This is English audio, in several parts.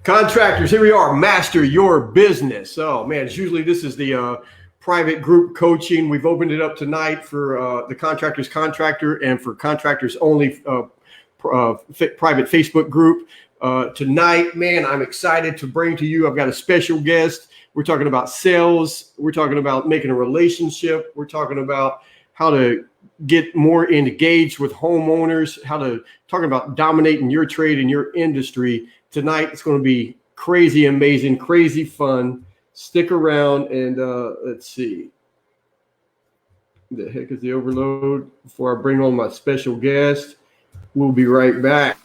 Contractors, here we are. Master your business. Oh man, it's usually this is the private group coaching. We've opened it up tonight for the Contractors Contractor and for contractors only private Facebook group. Tonight, man, I'm excited to bring to you. I've got a special guest. We're talking about sales. We're talking about making a relationship. We're talking about how to get more engaged with homeowners, talking about dominating your trade and your industry. Tonight, it's going to be crazy, amazing, crazy fun. Stick around and let's see. The heck is the overload? Before I bring on my special guest, we'll be right back.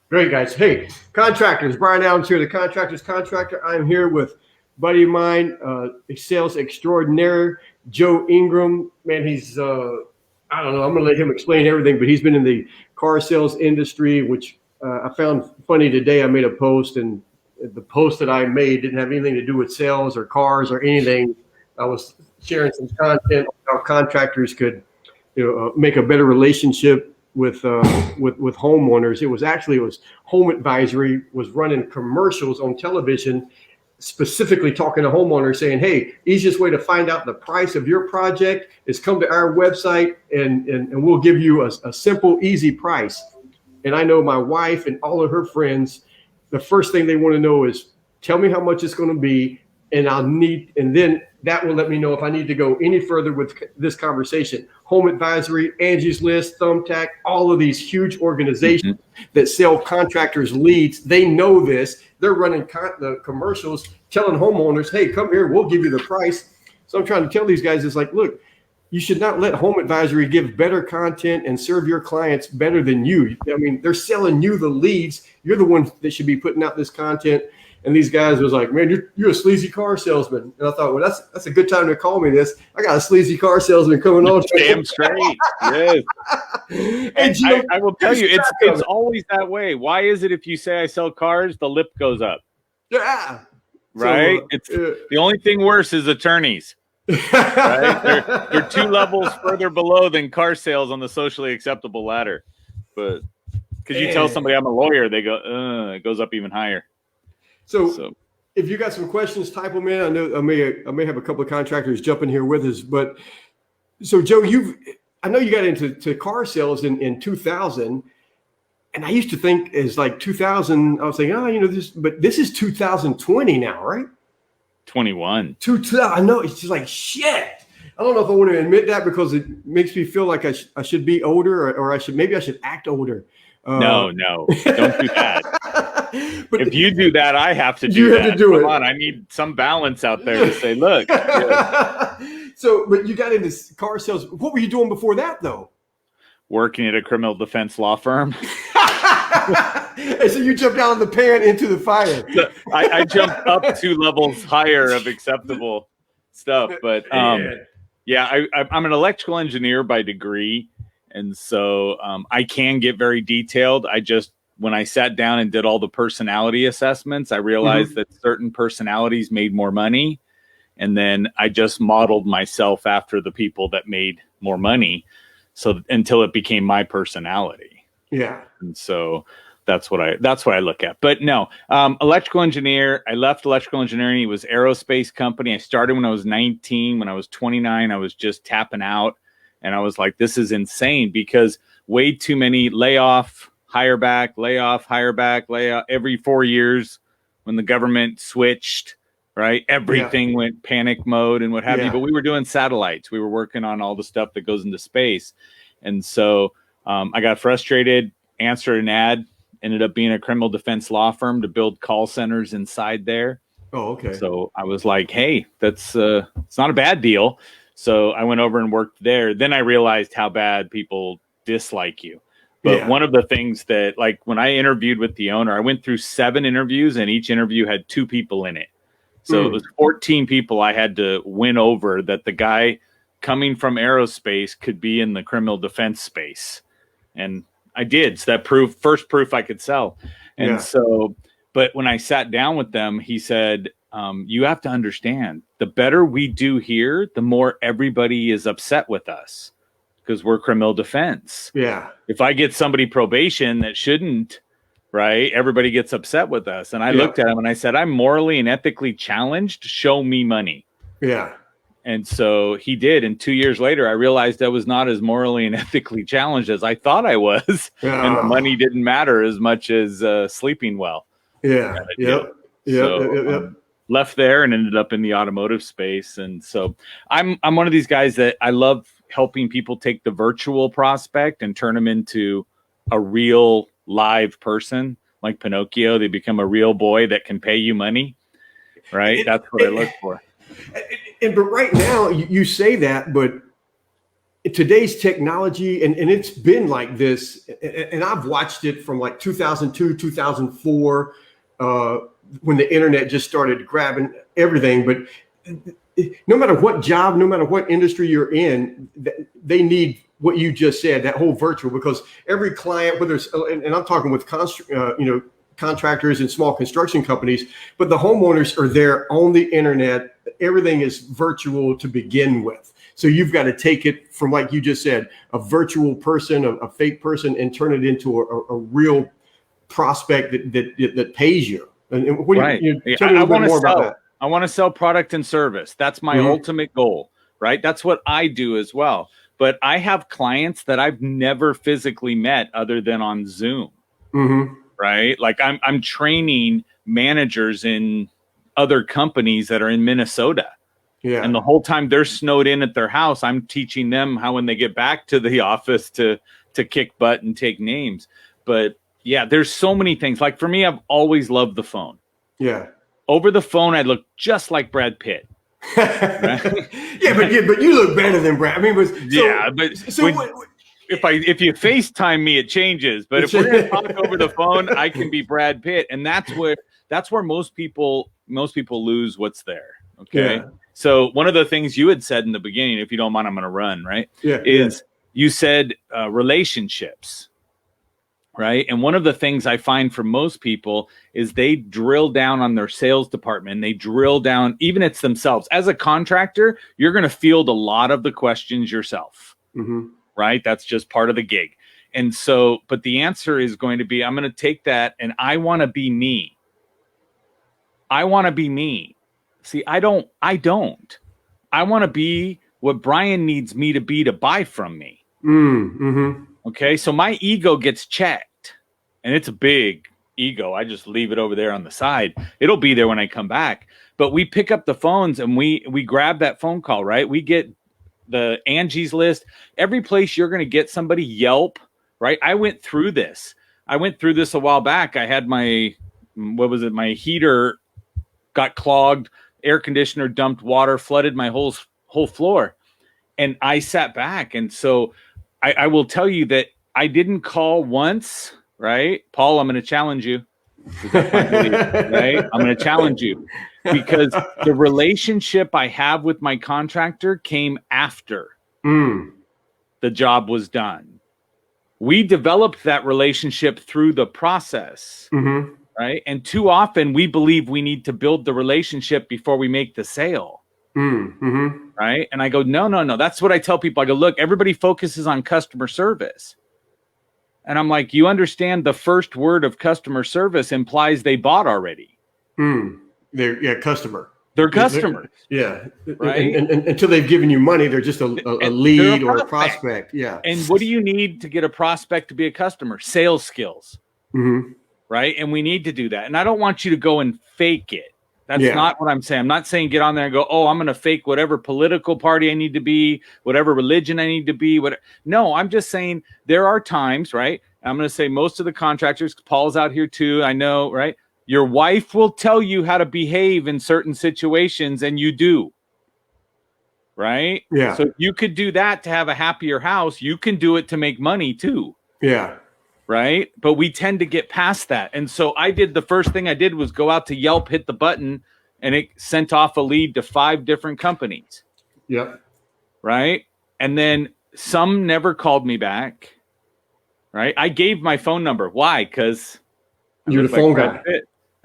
Great, guys. Hey, contractors, Brian Adams here, the Contractors Contractor. I'm here with a buddy of mine, sales extraordinaire, Joe Ingram. Man, he's, I don't know, I'm going to let him explain everything, but he's been in the car sales industry, which I found funny today. I made a post, and the post that I made didn't have anything to do with sales or cars or anything. I was sharing some content on how contractors could make a better relationship with homeowners. It was Home Advisory was running commercials on television, specifically talking to homeowners, saying, hey, easiest way to find out the price of your project is come to our website and we'll give you a simple, easy price. And I know my wife and all of her friends, the first thing they want to know is, tell me how much it's going to be, and then that will let me know if I need to go any further with this conversation. Home Advisory, Angie's List, Thumbtack, all of these huge organizations that sell contractors leads, they know this. They're running the commercials telling homeowners, hey, come here, we'll give you the price. So I'm trying to tell these guys, it's like, look, you should not let Home Advisory give better content and serve your clients better than you. I mean, they're selling you the leads. You're the one that should be putting out this content. And these guys was like, man, you're a sleazy car salesman. And I thought, well, that's a good time to call me this. I got a sleazy car salesman coming on. Damn straight. Yes. And I will tell you, it's always that way. Why is it if you say I sell cars, the lip goes up? Yeah. Right? The only thing worse is attorneys. Right? They're two levels further below than car sales on the socially acceptable ladder. But because you tell somebody I'm a lawyer, they go, it goes up even higher. So if you got some questions, type them in. I know I may have a couple of contractors jumping here with us, but so Joe, I know you got into car sales in 2000, and I used to think as like 2000. I was thinking, but this is 2020 now, right? 21. I know, it's just like shit. I don't know if I want to admit that because it makes me feel like I should be older, or I should act older. No, don't do that. But if you do that, I have to do you that. Have to do Come it. on, I need some balance out there to say, look. So, but you got into car sales. What were you doing before that, though? Working at a criminal defense law firm. And so you jumped out of the pan into the fire. So I jumped up 2 levels higher of acceptable stuff. But I'm an electrical engineer by degree. And so I can get very detailed. When I sat down and did all the personality assessments, I realized that certain personalities made more money. And then I just modeled myself after the people that made more money. So until it became my personality. Yeah. And so that's what I look at. But no, electrical engineer, I left electrical engineering. It was aerospace company. I started when I was 19. When I was 29, I was just tapping out. And I was like, this is insane because way too many layoff, hire back, layoff, hire back, layoff every 4 years when the government switched, right? Everything went panic mode and what have you. But we were doing satellites. We were working on all the stuff that goes into space. And so I got frustrated, answered an ad, ended up being a criminal defense law firm to build call centers inside there. Oh, okay. So I was like, hey, that's it's not a bad deal. So I went over and worked there. Then I realized how bad people dislike you. But one of the things that, like, when I interviewed with the owner, I went through 7 interviews, and each interview had 2 people in it. So it was 14 people I had to win over that the guy coming from aerospace could be in the criminal defense space. And I did. So that first proof I could sell. And so, but when I sat down with them, he said, you have to understand, the better we do here, the more everybody is upset with us because we're criminal defense. Yeah. If I get somebody probation that shouldn't, right, everybody gets upset with us. And I looked at him and I said, I'm morally and ethically challenged. Show me money. Yeah. And so he did. And 2 years later, I realized I was not as morally and ethically challenged as I thought I was. And the money didn't matter as much as sleeping well. Yeah. Yep. So left there and ended up in the automotive space. And so I'm one of these guys that I love helping people take the virtual prospect and turn them into a real live person. Like Pinocchio, they become a real boy that can pay you money. Right? That's what I look for. But right now, you say that, but today's technology, and it's been like this, and I've watched it from like 2002, 2004, when the internet just started grabbing everything. But no matter what job, no matter what industry you're in, they need what you just said, that whole virtual, because every client, whether it's, and I'm talking with contractors and small construction companies, but the homeowners are there on the internet. Everything is virtual to begin with. So you've got to take it from, like you just said, a virtual person, a fake person, and turn it into a real prospect that pays you. And what right. Tell me a little bit more about that. I want to sell product and service. That's my ultimate goal, right? That's what I do as well. But I have clients that I've never physically met other than on Zoom. Right? Like I'm training managers in other companies that are in Minnesota. Yeah. And the whole time they're snowed in at their house, I'm teaching them how, when they get back to the office, to kick butt and take names. But yeah, there's so many things. Like for me, I've always loved the phone. Yeah. Over the phone, I look just like Brad Pitt. Right? but you look better than Brad. I mean, if you FaceTime me, it changes. But if we're going to talk over the phone, I can be Brad Pitt, and that's where most people lose what's there. Okay. Yeah. So one of the things you had said in the beginning, if you don't mind, I'm going to run, right? Yeah. You said relationships, right? And one of the things I find for most people is they drill down on their sales department. They drill down, even it's themselves. As a contractor, you're going to field a lot of the questions yourself. Right? That's just part of the gig. And so, but the answer is going to be, I'm going to take that and I want to be me. I want to be me. See, I don't. I want to be what Brian needs me to be to buy from me. Okay. So my ego gets checked, and it's a big ego. I just leave it over there on the side. It'll be there when I come back. But we pick up the phones and we grab that phone call, right? We get the Angie's List, every place you're going to get somebody, Yelp, right? I went through this a while back. I had my heater got clogged, air conditioner dumped water, flooded my whole floor. And I sat back. And so I will tell you that I didn't call once, right? Paul, I'm going to challenge you. Right? I'm going to challenge you. Because the relationship I have with my contractor came after the job was done. We developed that relationship through the process, right? And too often we believe we need to build the relationship before we make the sale, right? And I go, no. That's what I tell people. I go, look, everybody focuses on customer service. And I'm like, you understand the first word of customer service implies they bought already. They're customer. They're customers. Right. And until they've given you money, they're just a lead or a prospect. Yeah. And what do you need to get a prospect to be a customer? Sales skills. Right. And we need to do that. And I don't want you to go and fake it. That's not what I'm saying. I'm not saying get on there and go, oh, I'm going to fake whatever political party I need to be, whatever religion I need to be. No, I'm just saying there are times, right? I'm going to say most of the contractors, Paul's out here too. I know, right? Your wife will tell you how to behave in certain situations, and you do. Right? Yeah. So you could do that to have a happier house. You can do it to make money too. Yeah. Right? But we tend to get past that. And so the first thing I did was go out to Yelp, hit the button, and it sent off a lead to 5 different companies. Yep. Right? And then some never called me back. Right? I gave my phone number. Why? Because you're the phone guy.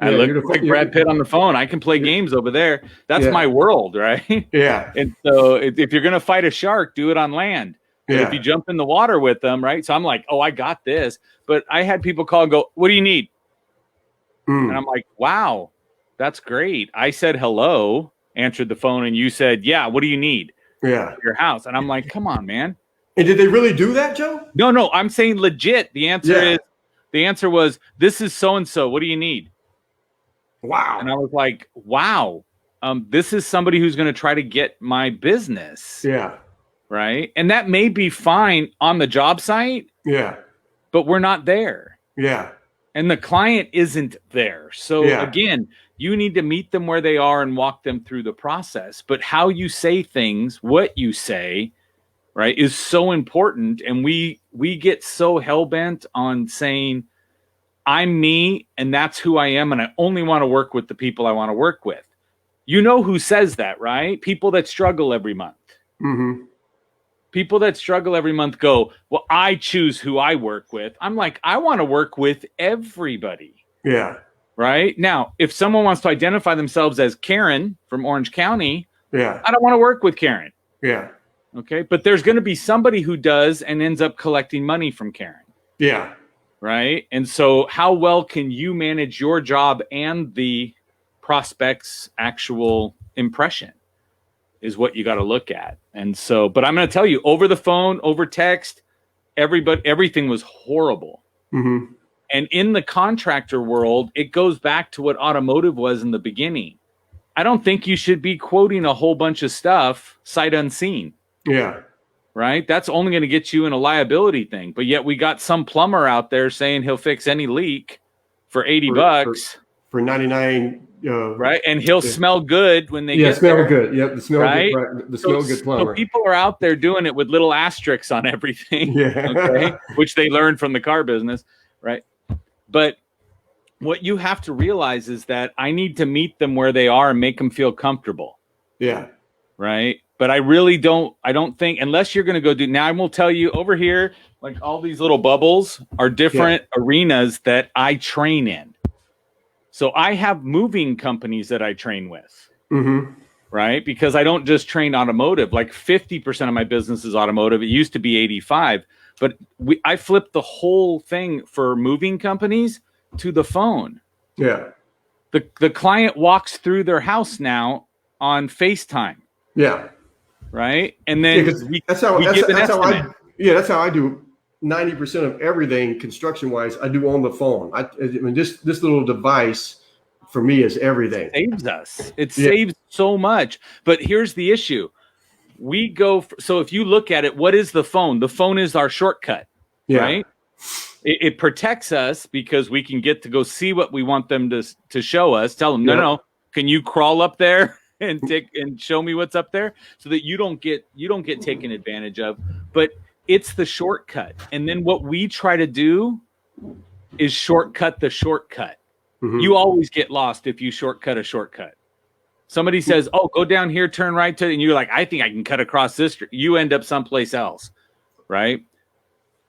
I look like Brad Pitt on the phone. I can play games over there. That's my world, right? Yeah. And so if you're going to fight a shark, do it on land. But if you jump in the water with them, right? So I'm like, oh, I got this. But I had people call and go, what do you need? And I'm like, wow, that's great. I said hello, answered the phone, and you said, yeah, what do you need? Yeah. For your house. And I'm like, come on, man. And did they really do that, Joe? No, I'm saying legit. The answer was, this is so-and-so. What do you need? Wow. And I was like, wow, this is somebody who's going to try to get my business. Yeah. Right. And that may be fine on the job site. Yeah. But we're not there. Yeah. And the client isn't there. So again, you need to meet them where they are and walk them through the process. But how you say things, what you say, right, is so important. And we get so hell-bent on saying, I'm me and that's who I am. And I only want to work with the people I want to work with. You know who says that, right? People that struggle every month. Mm-hmm. People that struggle every month go, well, I choose who I work with. I'm like, I want to work with everybody. Yeah. Right? Now, if someone wants to identify themselves as Karen from Orange County, I don't want to work with Karen. Yeah. Okay. But there's going to be somebody who does and ends up collecting money from Karen. Yeah. Right? And so how well can you manage your job and the prospect's actual impression is what you got to look at. And so, but I'm going to tell you, over the phone, over text, everything was horrible. Mm-hmm. And in the contractor world, it goes back to what automotive was in the beginning. I don't think you should be quoting a whole bunch of stuff sight unseen. Yeah. Right? That's only going to get you in a liability thing. But yet we got some plumber out there saying he'll fix any leak for $80. For 99. Right? And he'll smell good when they get smell there. Good. Yep, the smell right? Good. The smell good plumber. So people are out there doing it with little asterisks on everything. Yeah. Okay? Which they learned from the car business, right? But what you have to realize is that I need to meet them where they are and make them feel comfortable. Yeah. Right? But I don't think, unless you're going to go do, now I will tell you over here, like all these little bubbles are different arenas that I train in. So I have moving companies that I train with, right? Because I don't just train automotive. Like 50% of my business is automotive. It used to be 85, but I flipped the whole thing for moving companies to the phone. Yeah. The client walks through their house now on FaceTime. Yeah. Right. And then that's how I do 90% of everything construction wise. I do on the phone. I mean, this little device for me is everything. It saves us. It saves so much. But here's the issue. So if you look at it, what is the phone? The phone is our shortcut, right? It protects us because we can get to go see what we want them to show us. Tell them, no, can you crawl up there and show me what's up there, so that you don't get taken advantage of. But it's the shortcut. And then what we try to do is shortcut the shortcut. Mm-hmm. You always get lost if you shortcut a shortcut. Somebody says, oh, go down here, turn right and you're like, I think I can cut across this. You end up someplace else, right?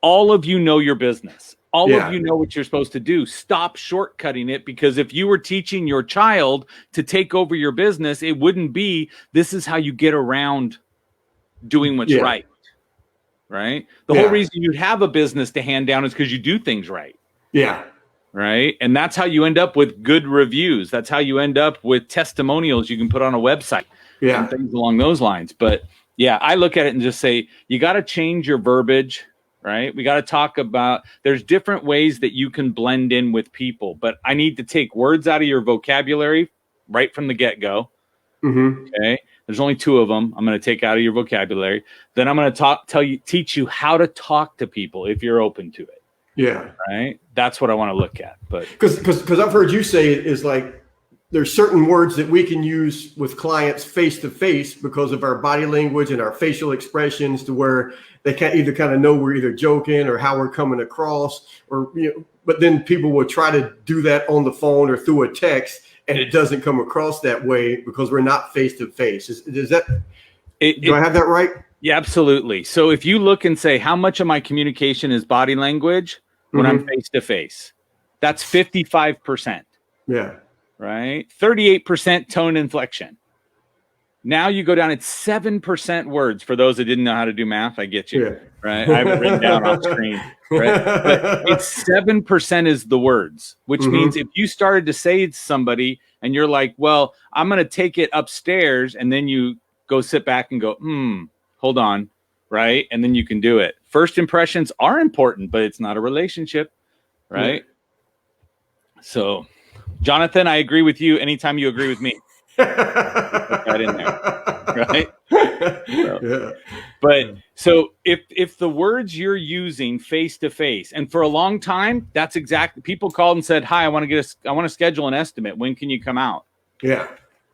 All of you know your business. All of you know what you're supposed to do. Stop shortcutting it, because if you were teaching your child to take over your business, it wouldn't be, this is how you get around doing what's right. Right? The whole reason you'd have a business to hand down is because you do things right. Yeah. Right? And that's how you end up with good reviews. That's how you end up with testimonials you can put on a website. Yeah. And things along those lines. But yeah, I look at it and just say, you got to change your verbiage. Right? We got to talk about, there's different ways that you can blend in with people, but I need to take words out of your vocabulary right from the get-go. Mm-hmm. Okay. There's only 2 of them I'm going to take out of your vocabulary. Then I'm going to teach you how to talk to people if you're open to it. Yeah. Right. That's what I want to look at. But because I've heard you say it is like, there's certain words that we can use with clients face to face because of our body language and our facial expressions, to where they can't either kind of know we're either joking or how we're coming across, or, but then people will try to do that on the phone or through a text, and it doesn't come across that way because we're not face to face. Do I have that right? Yeah, absolutely. So if you look and say, how much of my communication is body language when I'm face to face, that's 55%. Yeah. right? 38% tone inflection. Now you go down, it's 7% words. For those that didn't know how to do math, I get you, right? I have it written down off screen, right? But it's 7% is the words, which means if you started to say to somebody and you're like, well, I'm going to take it upstairs, and then you go sit back and go, hold on, right? And then you can do it. First impressions are important, but it's not a relationship, right? Yeah. So, Jonathan, I agree with you anytime you agree with me. Put that in there, right? So, but so if the words you're using face to face, and for a long time, that's exactly, people called and said, "Hi, I want to schedule an estimate. When can you come out?" Yeah.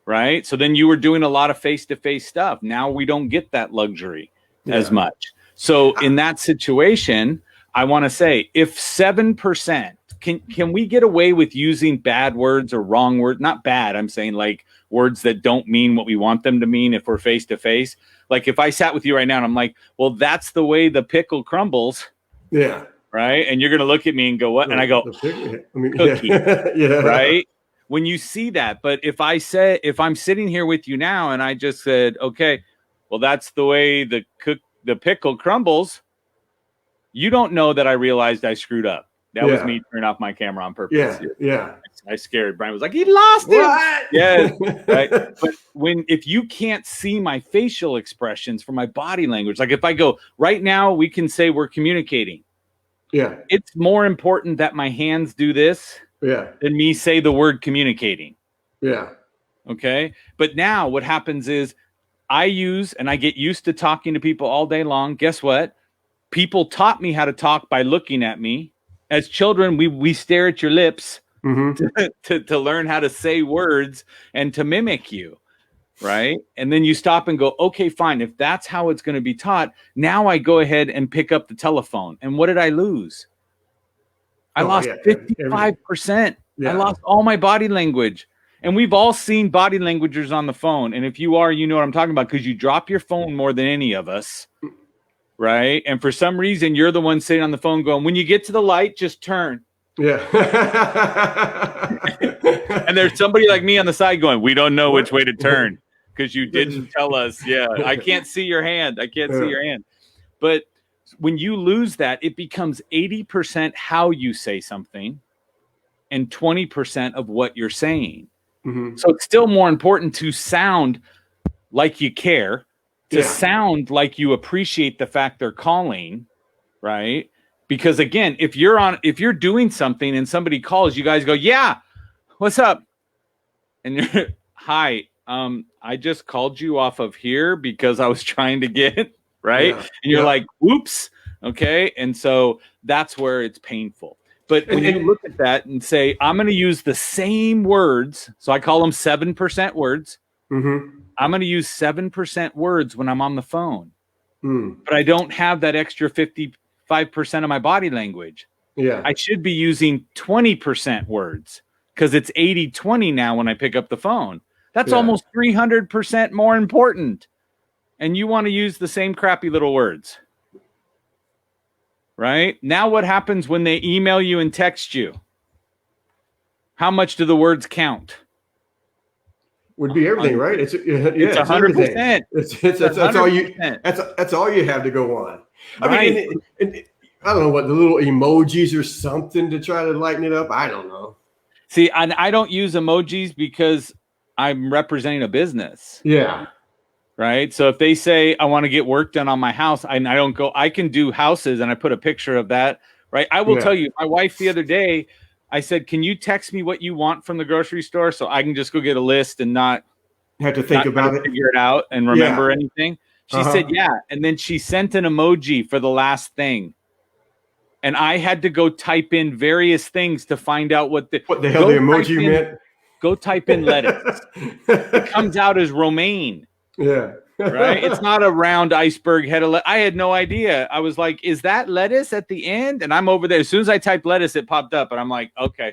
Right. So then you were doing a lot of face to face stuff. Now we don't get that luxury as much. So in that situation, I want to say, if 7%, can we get away with using bad words or wrong words? Not bad. I'm saying like words that don't mean what we want them to mean if we're face to face. Like if I sat with you right now and I'm like, well, that's the way the pickle crumbles. Yeah. Right. And you're going to look at me and go, what? And I go, cookie. Yeah. Right. When you see that. But if I'm sitting here with you now and I just said, okay, well, that's the way the pickle crumbles. You don't know that I realized I screwed up. That was me turning off my camera on purpose. Yeah, yeah. I scared. Brian was like, he lost it. What? Yeah, right. But if you can't see my facial expressions for my body language, like if I go right now, we can say we're communicating. Yeah. It's more important that my hands do this than me say the word communicating. Yeah. Okay. But now what happens is I get used to talking to people all day long. Guess what? People taught me how to talk by looking at me. As children, we stare at your lips to learn how to say words and to mimic you, right? And then you stop and go, okay, fine. If that's how it's going to be taught, now I go ahead and pick up the telephone. And what did I lose? I lost 55%. I lost all my body language. And we've all seen body languagers on the phone. And if you are, you know what I'm talking about, because you drop your phone more than any of us. Right. And for some reason, you're the one sitting on the phone going, when you get to the light, just turn. Yeah. And there's somebody like me on the side going, we don't know which way to turn because you didn't tell us. Yeah. I can't see your hand. I can't see your hand. But when you lose that, it becomes 80% how you say something and 20% of what you're saying. So it's still more important to sound like you care. To sound like you appreciate the fact they're calling, right? Because again, if you're doing something and somebody calls, you guys go, yeah, what's up? And you're, hi, I just called you off of here because I was trying to get, right? And you're like, whoops, okay? And so that's where it's painful. But when you look at that and say, I'm going to use the same words, so I call them 7% words. I'm going to use 7% words when I'm on the phone, but I don't have that extra 55% of my body language. Yeah, I should be using 20% words because it's 80-20 now when I pick up the phone. That's almost 300% more important. And you want to use the same crappy little words, right? Now what happens when they email you and text you? How much do the words count? Would be everything, right? It's 100%. That's all you have to go on. I mean, I don't know what the little emojis or something to try to lighten it up. I don't know. See, I don't use emojis because I'm representing a business. Yeah. Right. So if they say I want to get work done on my house, I don't go. I can do houses, and I put a picture of that. Right. I will tell you, my wife the other day, I said, can you text me what you want from the grocery store so I can just go get a list and not have to think about it, figure it out and remember anything? She said, yeah. And then she sent an emoji for the last thing. And I had to go type in various things to find out what the hell the emoji meant. Go type in lettuce. It comes out as romaine. Yeah. Right. It's not a round iceberg head of lettuce. I had no idea. I was like, is that lettuce at the end? And I'm over there. As soon as I typed lettuce, it popped up. And I'm like, okay.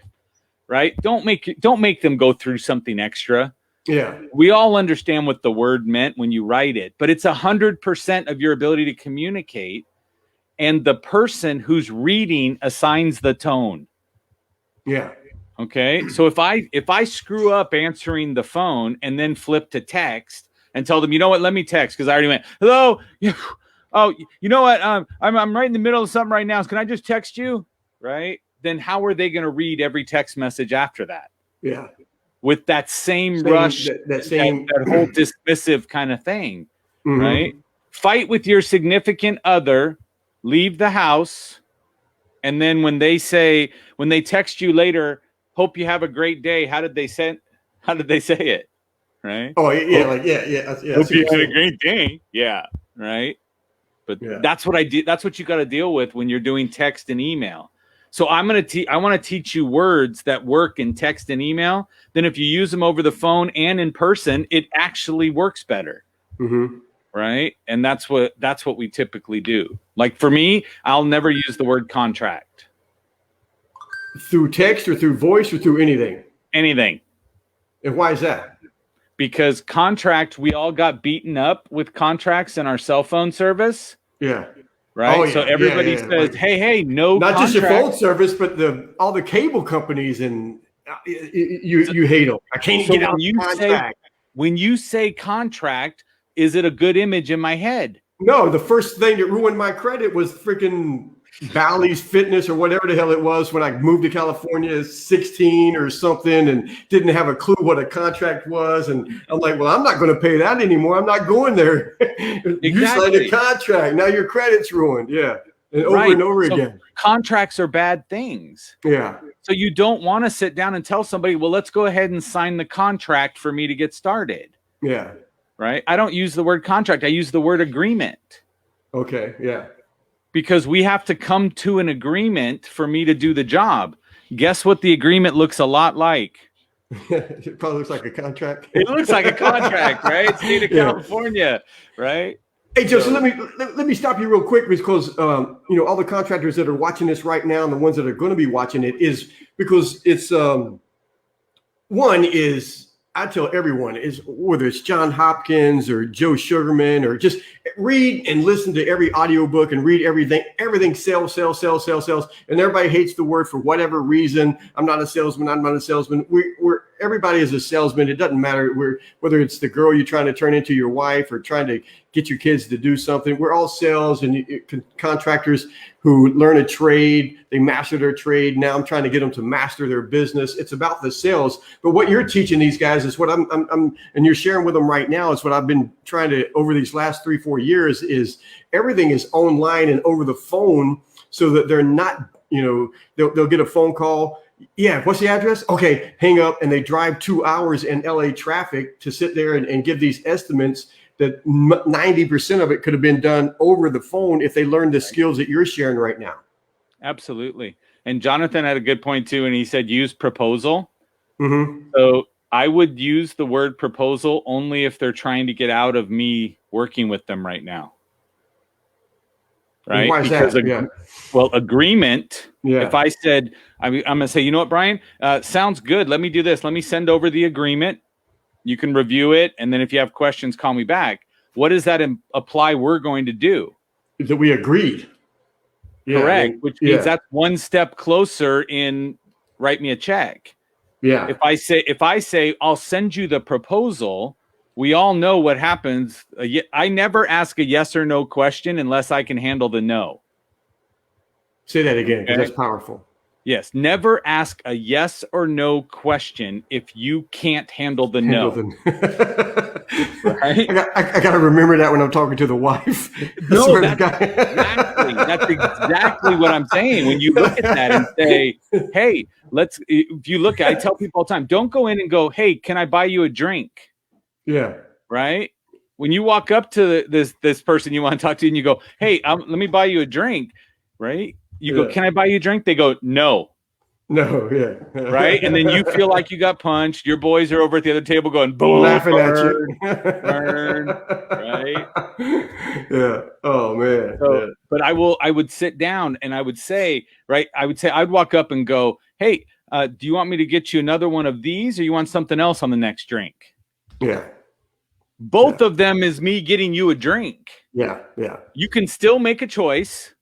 Right. Don't make them go through something extra. Yeah. We all understand what the word meant when you write it, but it's 100% of your ability to communicate. And the person who's reading assigns the tone. Yeah. Okay. So if I screw up answering the phone and then flip to text and tell them, you know what, let me text because I already went, hello. Oh, you know what? I'm right in the middle of something right now. Can I just text you? Right. Then how are they going to read every text message after that? Yeah. With that same rush, that whole dismissive kind of thing. Mm-hmm. Right. Fight with your significant other, leave the house. And then when they text you later, hope you have a great day. How did they say it? Right. Oh yeah. Yeah. Hope you had a great day. Yeah. Right. But that's what I do. That's what you got to deal with when you're doing text and email. So I want to teach you words that work in text and email. Then if you use them over the phone and in person, it actually works better. Mm-hmm. Right. And that's what we typically do. Like for me, I'll never use the word contract. Through text or through voice or through anything? Anything. And why is that? Because contract, we all got beaten up with contracts in our cell phone service. Yeah. Right. Oh, yeah. So everybody says, like, hey, no not contract. Just your phone service, but all the cable companies, and you hate them. I can't get out of contract. When you say contract, is it a good image in my head? No, the first thing that ruined my credit was freaking Bally's Fitness or whatever the hell it was when I moved to California at 16 or something and didn't have a clue what a contract was. And I'm like, well, I'm not going to pay that anymore. I'm not going there. Exactly. You signed a contract. Now your credit's ruined. Yeah. And over and over again. Contracts are bad things. Yeah. So you don't want to sit down and tell somebody, well, let's go ahead and sign the contract for me to get started. Yeah. Right. I don't use the word contract. I use the word agreement. Okay. Yeah. Because we have to come to an agreement for me to do the job. Guess what the agreement looks a lot like? It probably looks like a contract. It looks like a contract, right? State of California, right? Hey, Joe, so let me stop you real quick because all the contractors that are watching this right now and the ones that are going to be watching it is because it's one is I tell everyone is whether it's John Hopkins or Joe Sugarman or just read and listen to every audiobook and read everything sales. And everybody hates the word for whatever reason. I'm not a salesman. I'm not a salesman. Everybody is a salesman. It doesn't matter whether it's the girl you're trying to turn into your wife or trying to get your kids to do something. We're all sales and contractors who learn a trade. They master their trade. Now I'm trying to get them to master their business. It's about the sales. But what you're teaching these guys is what I'm and you're sharing with them right now is what I've been trying to over these last 3-4 years is everything is online and over the phone so that they're not, they'll get a phone call. Yeah, what's the address? Okay, hang up, and they drive 2 hours in LA traffic to sit there and give these estimates that 90% of it could have been done over the phone if they learned the skills that you're sharing right now. Absolutely. And Jonathan had a good point too, and he said use proposal. Mm-hmm. So I would use the word proposal only if they're trying to get out of me working with them right now. Right? Why is that? Well, agreement. Yeah. If I said, I'm going to say, you know what, Brian, sounds good. Let me do this. Let me send over the agreement. You can review it. And then if you have questions, call me back. What does that apply we're going to do? That we agreed. Correct. Which means that's one step closer in write me a check. Yeah. If I say, I'll send you the proposal, we all know what happens. I never ask a yes or no question unless I can handle the no. Say that again, because that's powerful. Yes. Never ask a yes or no question if you can't handle the no. Right? I got to remember that when I'm talking to the wife. No, that's exactly what I'm saying. When you look at that and say, hey, I tell people all the time, don't go in and go, hey, can I buy you a drink? Yeah. Right. When you walk up to this person you want to talk to and you go, hey, let me buy you a drink. Right. You go, can I buy you a drink? They go, no. No, yeah. Right. And then you feel like you got punched. Your boys are over at the other table going, boom, laughing at you. Burn. Right. Yeah. Oh, man. So, but I would sit down and I would say, I'd walk up and go, hey, do you want me to get you another one of these or you want something else on the next drink? Yeah. Both of them is me getting you a drink. Yeah. Yeah. You can still make a choice.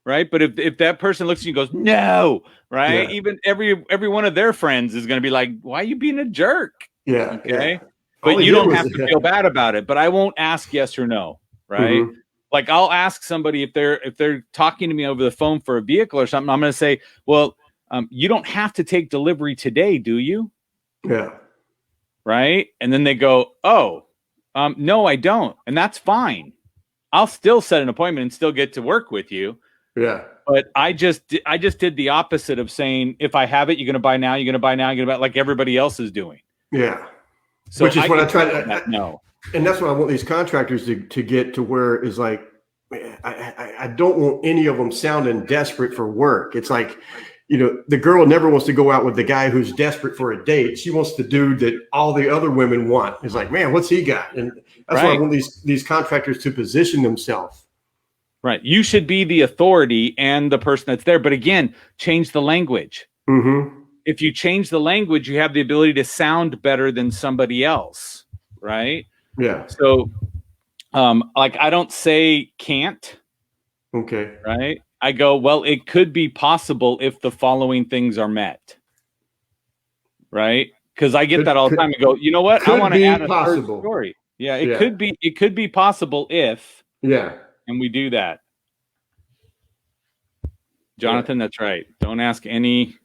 right? But if that person looks at you and goes, no, right? Yeah. Even every one of their friends is going to be like, why are you being a jerk? Yeah. Okay. Yeah. All But he you did don't was, have to feel bad about it. But I won't ask yes or no, right? Mhm. Like I'll ask somebody if they're talking to me over the phone for a vehicle or something. I'm going to say, well, you don't have to take delivery today, do you? Yeah. Right? And then they go, oh, no, I don't, and that's fine. I'll still set an appointment and still get to work with you. Yeah. But I just did the opposite of saying, if I have it, you're going to buy now, you're going to buy now, you're going to buy, like everybody else is doing. Yeah. So Which is what I try to to. no. And that's what I want these contractors to get to, where is like, I don't want any of them sounding desperate for work. It's like, the girl never wants to go out with the guy who's desperate for a date. She wants the dude that all the other women want. It's like, man, what's he got? And that's why I want these contractors to position themselves. Right. You should be the authority and the person that's there. But again, change the language. Mm-hmm. If you change the language, you have the ability to sound better than somebody else. Right. Yeah. So, like I don't say can't. Okay. Right. I go, well, it could be possible if the following things are met. Right. Because I get that all the time. I go, you know what? I want to add a third story. Yeah, it could be. It could be possible if. Yeah. And we do that. Jonathan, that's right. Don't ask any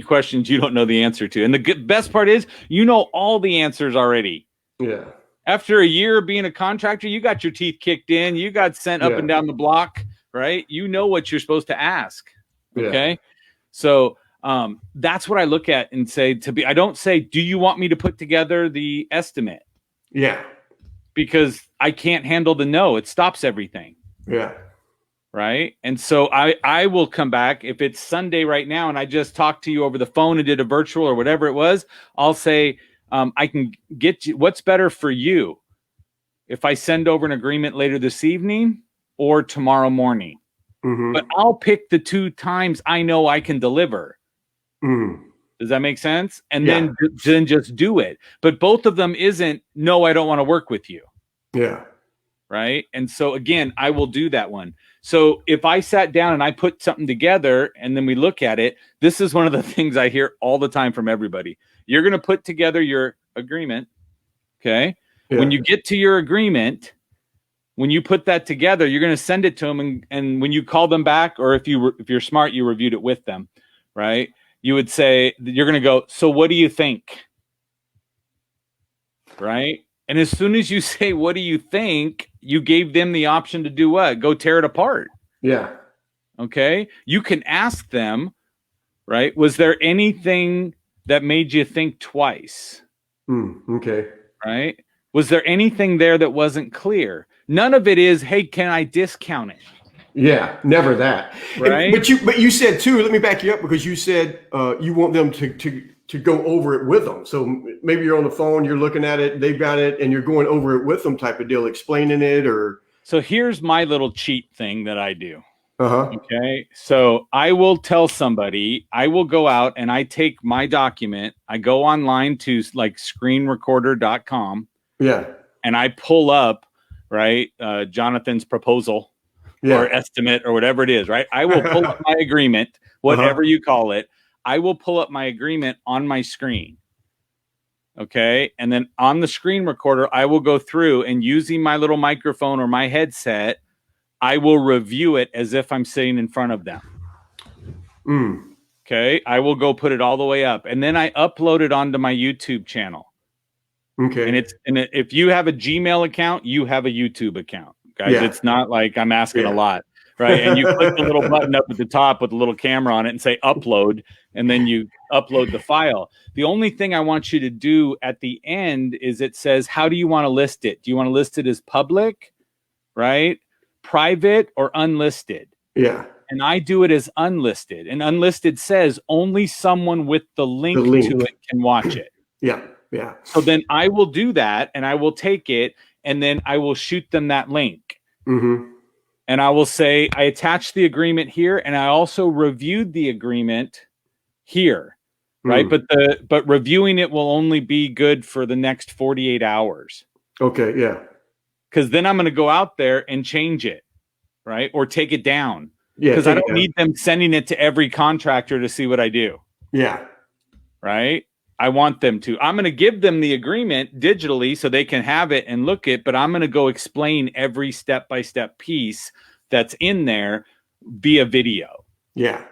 questions you don't know the answer to. And the best part is, you know all the answers already. Yeah. After a year of being a contractor, you got your teeth kicked in. You got sent up and down the block, right? You know what you're supposed to ask. Okay. Yeah. So that's what I look at and say I don't say, do you want me to put together the estimate? Yeah. Because I can't handle the no. It stops everything. Yeah. Right. And so I will come back if it's Sunday right now and I just talked to you over the phone and did a virtual or whatever it was. I'll say, I can get you what's better for you if I send over an agreement later this evening or tomorrow morning. Mm-hmm. But I'll pick the two times I know I can deliver. Mm. Does that make sense? And then just do it. But both of them isn't, no, I don't want to work with you. Yeah. Right. And so again, I will do that one. So if I sat down and I put something together and then we look at it, this is one of the things I hear all the time from everybody. You're going to put together your agreement. Okay. Yeah. When you get to your agreement, when you put that together, you're going to send it to them. And when you call them back, or if you're smart, you reviewed it with them, right? You would say, you're going to go, so what do you think? Right. And as soon as you say, what do you think? You gave them the option to do what? Go tear it apart. Yeah. Okay. You can ask them, right? Was there anything that made you think twice? Okay. Right. Was there anything there that wasn't clear? None of it is, hey, can I discount it? Yeah, never that. Right. But you said too, let me back you up, because you said you want them to go over it with them. So maybe you're on the phone, you're looking at it, they've got it, and you're going over it with them type of deal, explaining it. Or so here's my little cheat thing that I do. Okay. So I will tell somebody, I will go out and I take my document, I go online to like screenrecorder.com. Yeah. And I pull up, right, Jonathan's proposal or estimate or whatever it is, right? I will pull up my agreement, whatever you call it. I will pull up my agreement on my screen. Okay. And then on the screen recorder, I will go through and using my little microphone or my headset, I will review it as if I'm sitting in front of them. Okay. I will go put it all the way up. And then I upload it onto my YouTube channel. Okay. And if you have a Gmail account, you have a YouTube account. Guys, it's not like I'm asking a lot. Right. And you click the little button up at the top with a little camera on it and say upload, and then you upload the file. The only thing I want you to do at the end is it says, how do you want to list it? Do you want to list it as public, right? Private, or unlisted? Yeah. And I do it as unlisted. And unlisted says only someone with the link to it can watch it. Yeah. Yeah. So then I will do that, and I will take it, and then I will shoot them that link. Mm-hmm. And I will say, I attached the agreement here, and I also reviewed the agreement here, right? But reviewing it will only be good for the next 48 hours. Okay, yeah. Because then I'm going to go out there and change it, right? Or take it down. Yeah. Because I don't need them sending it to every contractor to see what I do. Yeah. Right. I want them to. I'm going to give them the agreement digitally so they can have it and look it, but I'm going to go explain every step-by-step piece that's in there via video. Yeah.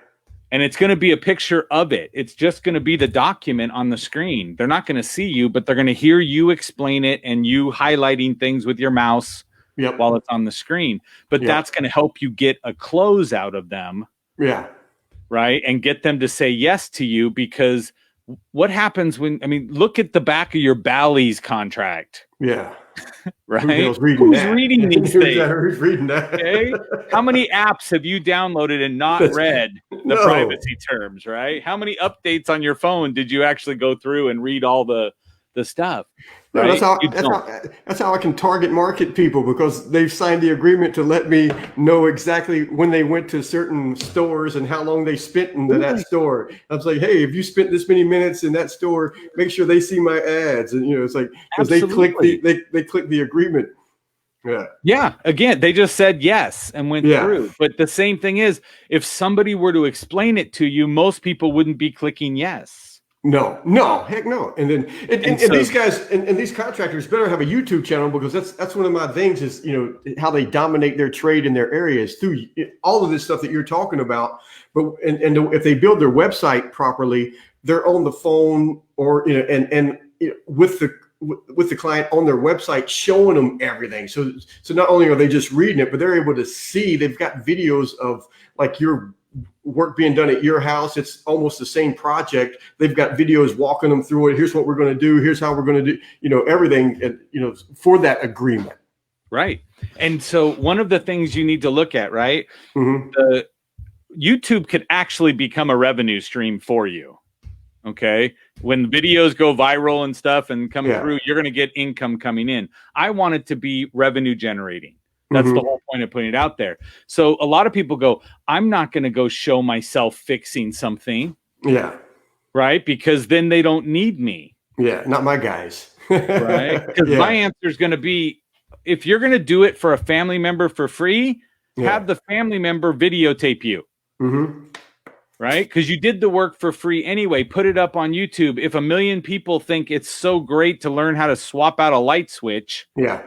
And it's going to be a picture of it. It's just going to be the document on the screen. They're not going to see you, but they're going to hear you explain it and you highlighting things with your mouse while it's on the screen. But that's going to help you get a close out of them. Yeah. Right. And get them to say yes to you, because what happens when, I mean, look at the back of your Bally's contract. Yeah. Right. Who's reading these things? Who's reading that? Okay. How many apps have you downloaded and not read the privacy terms? Right. How many updates on your phone did you actually go through and read all the stuff? No, right? that's how I can target market people, because they've signed the agreement to let me know exactly when they went to certain stores and how long they spent in that store. I was like, hey, if you spent this many minutes in that store, make sure they see my ads. And it's like, because they click the agreement. Yeah. Yeah. Again, they just said yes and went through. But the same thing is, if somebody were to explain it to you, most people wouldn't be clicking yes. No, heck no. And then and these guys and these contractors better have a YouTube channel, because that's one of my things is, how they dominate their trade in their areas through all of this stuff that you're talking about. But if they build their website properly, they're on the phone or with the client on their website, showing them everything. So not only are they just reading it, but they're able to see. They've got videos of like your work being done at your house. It's almost the same project. They've got videos walking them through it. Here's what we're going to do. Here's how we're going to do, everything, for that agreement. Right. And so one of the things you need to look at, right? The YouTube could actually become a revenue stream for you. Okay. When videos go viral and stuff and come through, you're going to get income coming in. I want it to be revenue generating. That's the whole point of putting it out there. So a lot of people go, I'm not going to go show myself fixing something. Yeah. Right. Because then they don't need me. Yeah. Not my guys. Right. Because my answer is going to be, if you're going to do it for a family member for free, have the family member videotape you. Right. Because you did the work for free anyway. Put it up on YouTube. If 1 million people think it's so great to learn how to swap out a light switch. Yeah.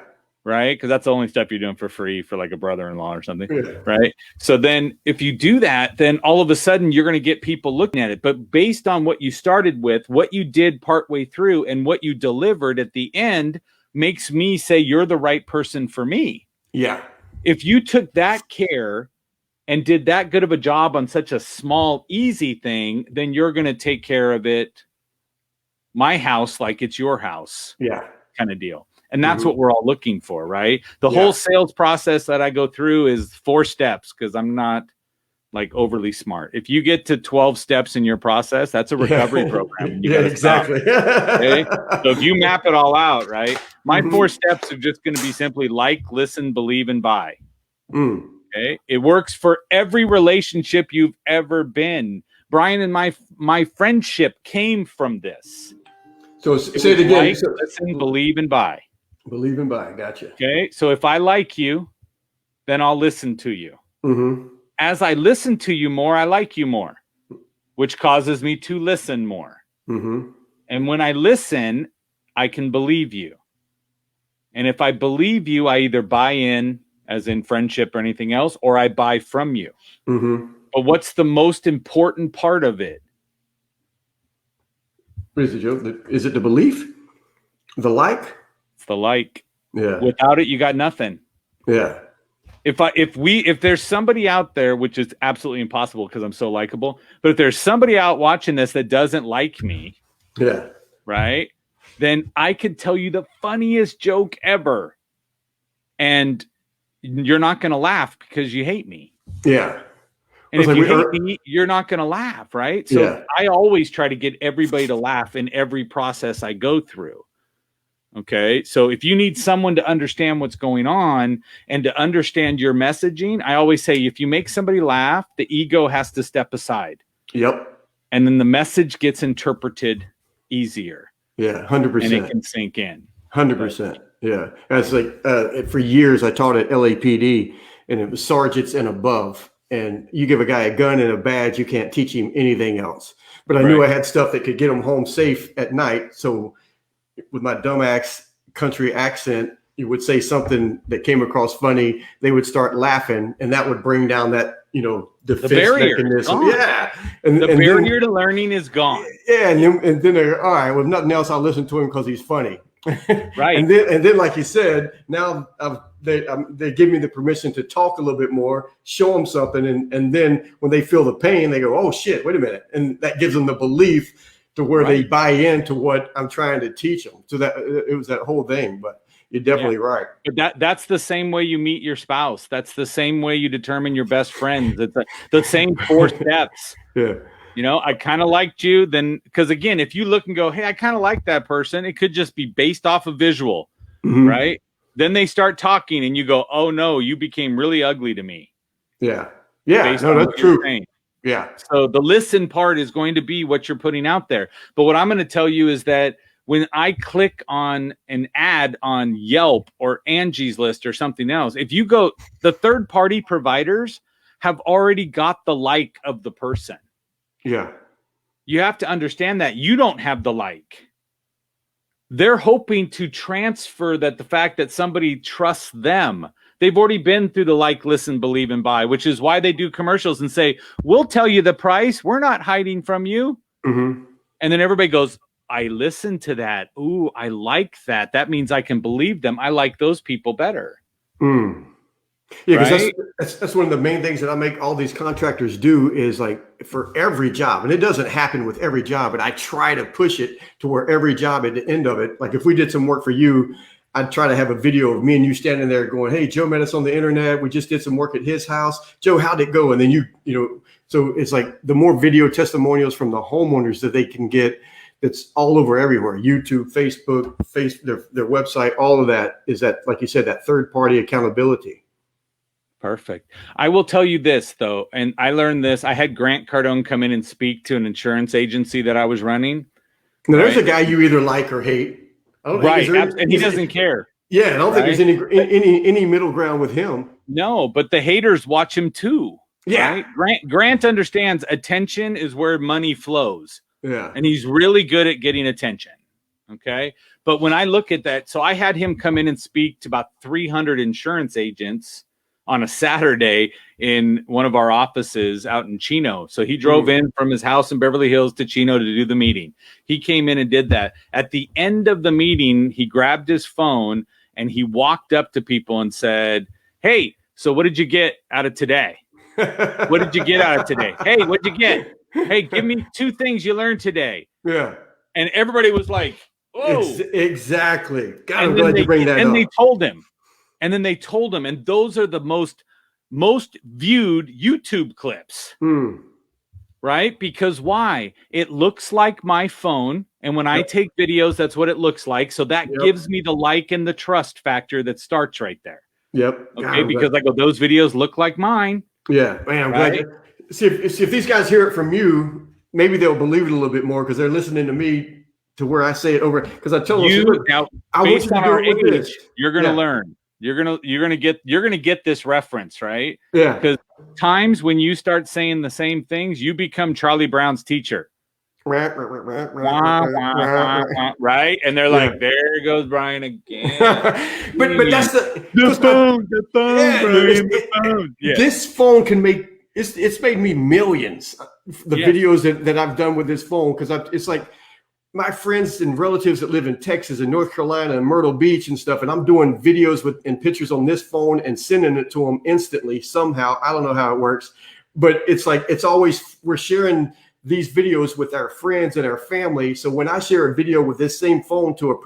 Right. Because that's the only stuff you're doing for free for like a brother-in-law or something. Right. So then if you do that, then all of a sudden you're going to get people looking at it. But based on what you started with, what you did partway through, and what you delivered at the end makes me say you're the right person for me. Yeah. If you took that care and did that good of a job on such a small, easy thing, then you're going to take care of it, my house, like it's your house. Yeah. Kind of deal. And that's what we're all looking for, right? The whole sales process that I go through is 4 steps, because I'm not like overly smart. If you get to 12 steps in your process, that's a recovery program. Exactly. Okay? So if you map it all out, right? My 4 steps are just going to be simply like, listen, believe, and buy. Okay? It works for every relationship you've ever been. Brian and my friendship came from this. So say it again. Like, listen, believe, and buy. Believe and buy. Gotcha. Okay. So if I like you, then I'll listen to you. As I listen to you more, I like you more, which causes me to listen more. And when I listen, I can believe you. And if I believe you, I either buy in, as in friendship or anything else, or I buy from you. But what's the most important part of it? What is it, Joe? Is it the belief? The like? It's the like. Yeah. Without it, you got nothing. Yeah. If there's somebody out there, which is absolutely impossible because I'm so likable, but if there's somebody out watching this that doesn't like me, right, then I could tell you the funniest joke ever, and you're not going to laugh because you hate me. Yeah. And if you hate me, you're not going to laugh, right? So I always try to get everybody to laugh in every process I go through. Okay. So if you need someone to understand what's going on and to understand your messaging, I always say, if you make somebody laugh, the ego has to step aside. Yep. And then the message gets interpreted easier. Yeah. 100%. And it can sink in. 100%. Yeah. It's like, for years I taught at LAPD, and it was sergeants and above. And you give a guy a gun and a badge, you can't teach him anything else. But I Right. knew I had stuff that could get him home safe at night. So with my dumbass country accent, you would say something that came across funny, they would start laughing, and that would bring down that, defense barrier is mechanism. gone. Yeah. And The and barrier to learning is gone. yeah, and then they're all right. Well, if nothing else, I'll listen to him because he's funny. Right. And then, like you said, now they give me the permission to talk a little bit more, show them something, and then when they feel the pain, they go, "Oh shit, wait a minute," and that gives them the belief to where they buy into what I'm trying to teach them. So that it was that whole thing. But you're definitely right. But that's the same way you meet your spouse. That's the same way you determine your best friends. It's the same 4 steps. Yeah. I kind of liked you then, because again, if you look and go, hey, I kind of like that person, it could just be based off of visual, right? Then they start talking and you go, oh no, you became really ugly to me. Yeah. Yeah. No, that's true. Yeah. So the listen part is going to be what you're putting out there. But what I'm going to tell you is that when I click on an ad on Yelp or Angie's List or something else, if you go, the third party providers have already got the like of the person. Yeah. You have to understand that you don't have the like. They're hoping to transfer that the fact that somebody trusts them. They've already been through the like, listen, believe, and buy, which is why they do commercials and say, we'll tell you the price. We're not hiding from you. Mm-hmm. And then everybody goes, I listened to that. Ooh, I like that. That means I can believe them. I like those people better. Mm. Yeah, because right? that's one of the main things that I make all these contractors do is like for every job, and it doesn't happen with every job, but I try to push it to where every job at the end of it, like if we did some work for you, I'd try to have a video of me and you standing there going, hey, Joe met us on the internet. We just did some work at his house. Joe, how'd it go? And then so it's like the more video testimonials from the homeowners that they can get, that's all over everywhere, YouTube, Facebook, their website, all of that is that, like you said, that third party accountability. Perfect. I will tell you this, though, and I learned this. I had Grant Cardone come in and speak to an insurance agency that I was running. Now, there's a guy you either like or hate. Right. And he doesn't care. Yeah. I don't think there's any middle ground with him. No, but the haters watch him too. Yeah. Right? Grant understands attention is where money flows. Yeah. And he's really good at getting attention. Okay. But when I look at that, so I had him come in and speak to about 300 insurance agents on a Saturday in one of our offices out in Chino. So he drove in from his house in Beverly Hills to Chino to do the meeting. He came in and did that. At the end of the meeting, he grabbed his phone and he walked up to people and said, hey, so what did you get out of today? What did you get out of today? Hey, what'd you get? Hey, give me 2 things you learned today. Yeah. And everybody was like, whoa. Exactly. God, I'm glad you bring that up. And they told him. And then they told him, and those are the most viewed YouTube clips, right? Because why? It looks like my phone, and when I take videos, that's what it looks like. So that gives me the like and the trust factor that starts right there. Yep. Okay, because I go, those videos look like mine. Yeah, man. I'm glad. See if these guys hear it from you, maybe they'll believe it a little bit more because they're listening to me to where I say it over. Because I tell them, now, I want you to do it with this. You're going to learn. You're gonna get this reference, right? Yeah. Because times when you start saying the same things, you become Charlie Brown's teacher. Right? And they're like, there goes Brian again. but that's the phone. Yeah. This phone can make it's made me millions. The videos that I've done with this phone, because it's like my friends and relatives that live in Texas and North Carolina and Myrtle Beach and stuff. And I'm doing videos and pictures on this phone and sending it to them instantly somehow. I don't know how it works, but it's like, it's always, we're sharing these videos with our friends and our family. So when I share a video with this same phone to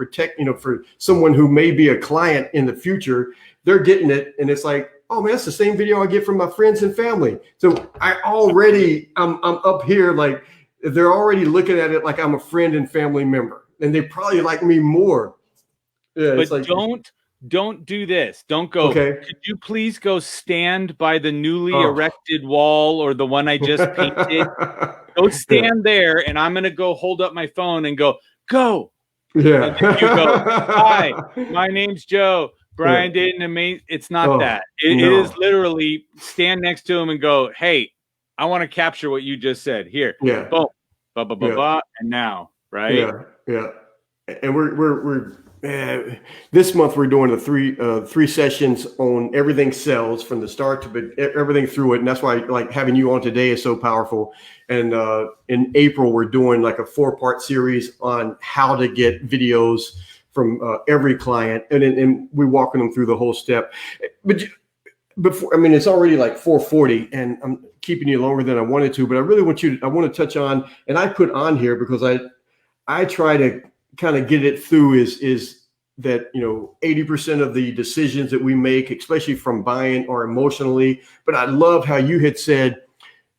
for someone who may be a client in the future, they're getting it. And it's like, oh man, that's the same video I get from my friends and family. So I'm up here, like, they're already looking at it like I'm a friend and family member, and they probably like me more. Yeah, but like, don't do this. Don't go. Okay. Could you please go stand by the newly erected wall or the one I just painted? Go stand there, and I'm gonna go hold up my phone and go. Yeah. And you go. Hi, my name's Joe. Brian didn't amaze. It's not that. It is literally stand next to him and go, hey, I want to capture what you just said. Here. Yeah. Boom. Blah, blah, blah, blah. And now, right? Yeah. Yeah. And we're this month we're doing the three sessions on everything sales from the start to everything through it. And that's why like having you on today is so powerful. And in April, we're doing like a 4-part series on how to get videos from every client, and we're walking them through the whole step. But before, I mean, it's already like 4:40, and I'm keeping you longer than I wanted to. But I really want I want to touch on, and I put on here because I try to kind of get it through is that 80% of the decisions that we make, especially from buying, are emotionally. But I love how you had said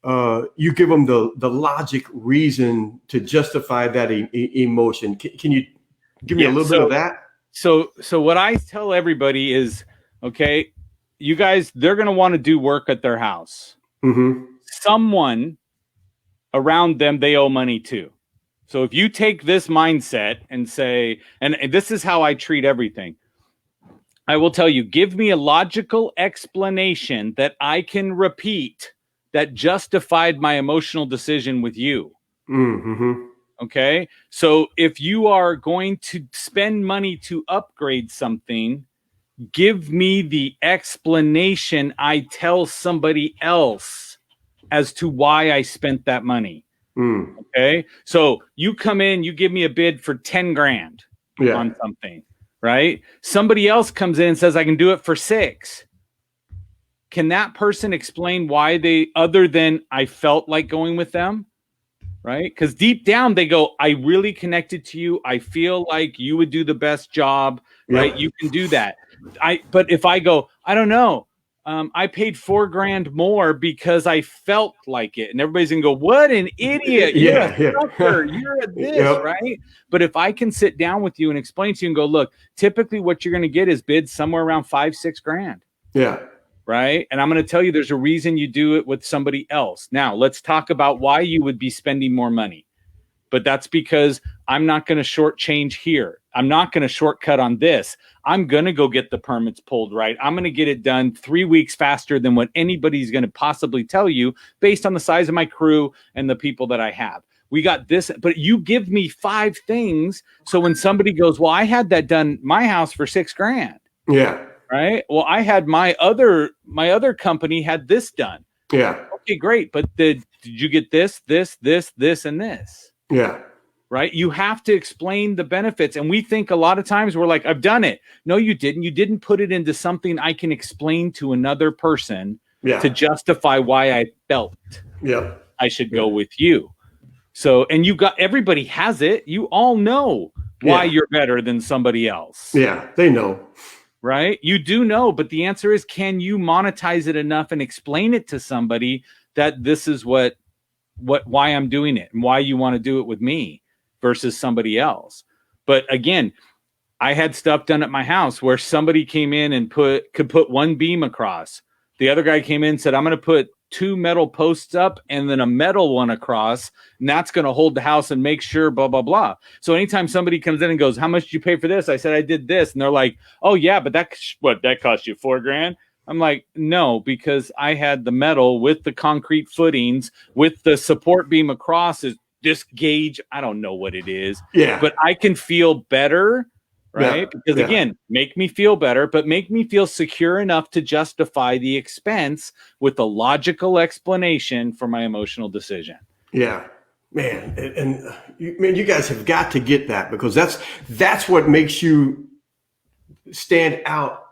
you give them the logic reason to justify that emotion. Can you give me a little bit of that? So what I tell everybody is, okay, you guys, they're going to want to do work at their house. Mm-hmm. Someone around them, they owe money to. So if you take this mindset and say, and this is how I treat everything, I will tell you, give me a logical explanation that I can repeat that justified my emotional decision with you. Mm-hmm. Okay. So if you are going to spend money to upgrade something, give me the explanation I tell somebody else as to why I spent that money. Okay. So you come in, you give me a bid for 10 grand on something, right? Somebody else comes in and says, I can do it for 6. Can that person explain why other than I felt like going with them? Right? Because deep down they go, I really connected to you. I feel like you would do the best job, right? You can do that. But if I go, I don't know, I paid $4 grand more because I felt like it, and everybody's gonna go, what an idiot! You're a sucker. You're a this, right? But if I can sit down with you and explain to you and go, look, typically what you're gonna get is bids somewhere around $5-6 grand. Yeah. Right. And I'm going to tell you there's a reason you do it with somebody else. Now, let's talk about why you would be spending more money. But that's because I'm not going to shortchange here. I'm not going to shortcut on this. I'm going to go get the permits pulled right. I'm going to get it done 3 weeks faster than what anybody's going to possibly tell you based on the size of my crew and the people that I have. We got this, but you give me 5 things. So when somebody goes, well, I had that done my house for $6 grand. Yeah. Right. Well, I had my other company had this done. Yeah. Okay, great. But did you get this, and this? Yeah. Right. You have to explain the benefits. And we think a lot of times we're like, I've done it. No, you didn't. You didn't put it into something I can explain to another person to justify why I felt I should go with you. So, and everybody has it. You all know why you're better than somebody else. Yeah, they know. Right? You do know, but the answer is, can you monetize it enough and explain it to somebody that this is why I'm doing it and why you want to do it with me versus somebody else? But again, I had stuff done at my house where somebody came in and could put one beam across. The other guy came in and said, I'm going to put 2 metal posts up and then a metal one across, and that's going to hold the house and make sure blah, blah, blah. So anytime somebody comes in and goes, how much did you pay for this? I said, I did this. And they're like, oh yeah, but that cost you $4 grand. I'm like, no, because I had the metal with the concrete footings with the support beam across is this gauge. I don't know what it is, but I can feel better. Right. Because again, make me feel better, but make me feel secure enough to justify the expense with a logical explanation for my emotional decision. Yeah, man. And you guys have got to get that, because that's what makes you stand out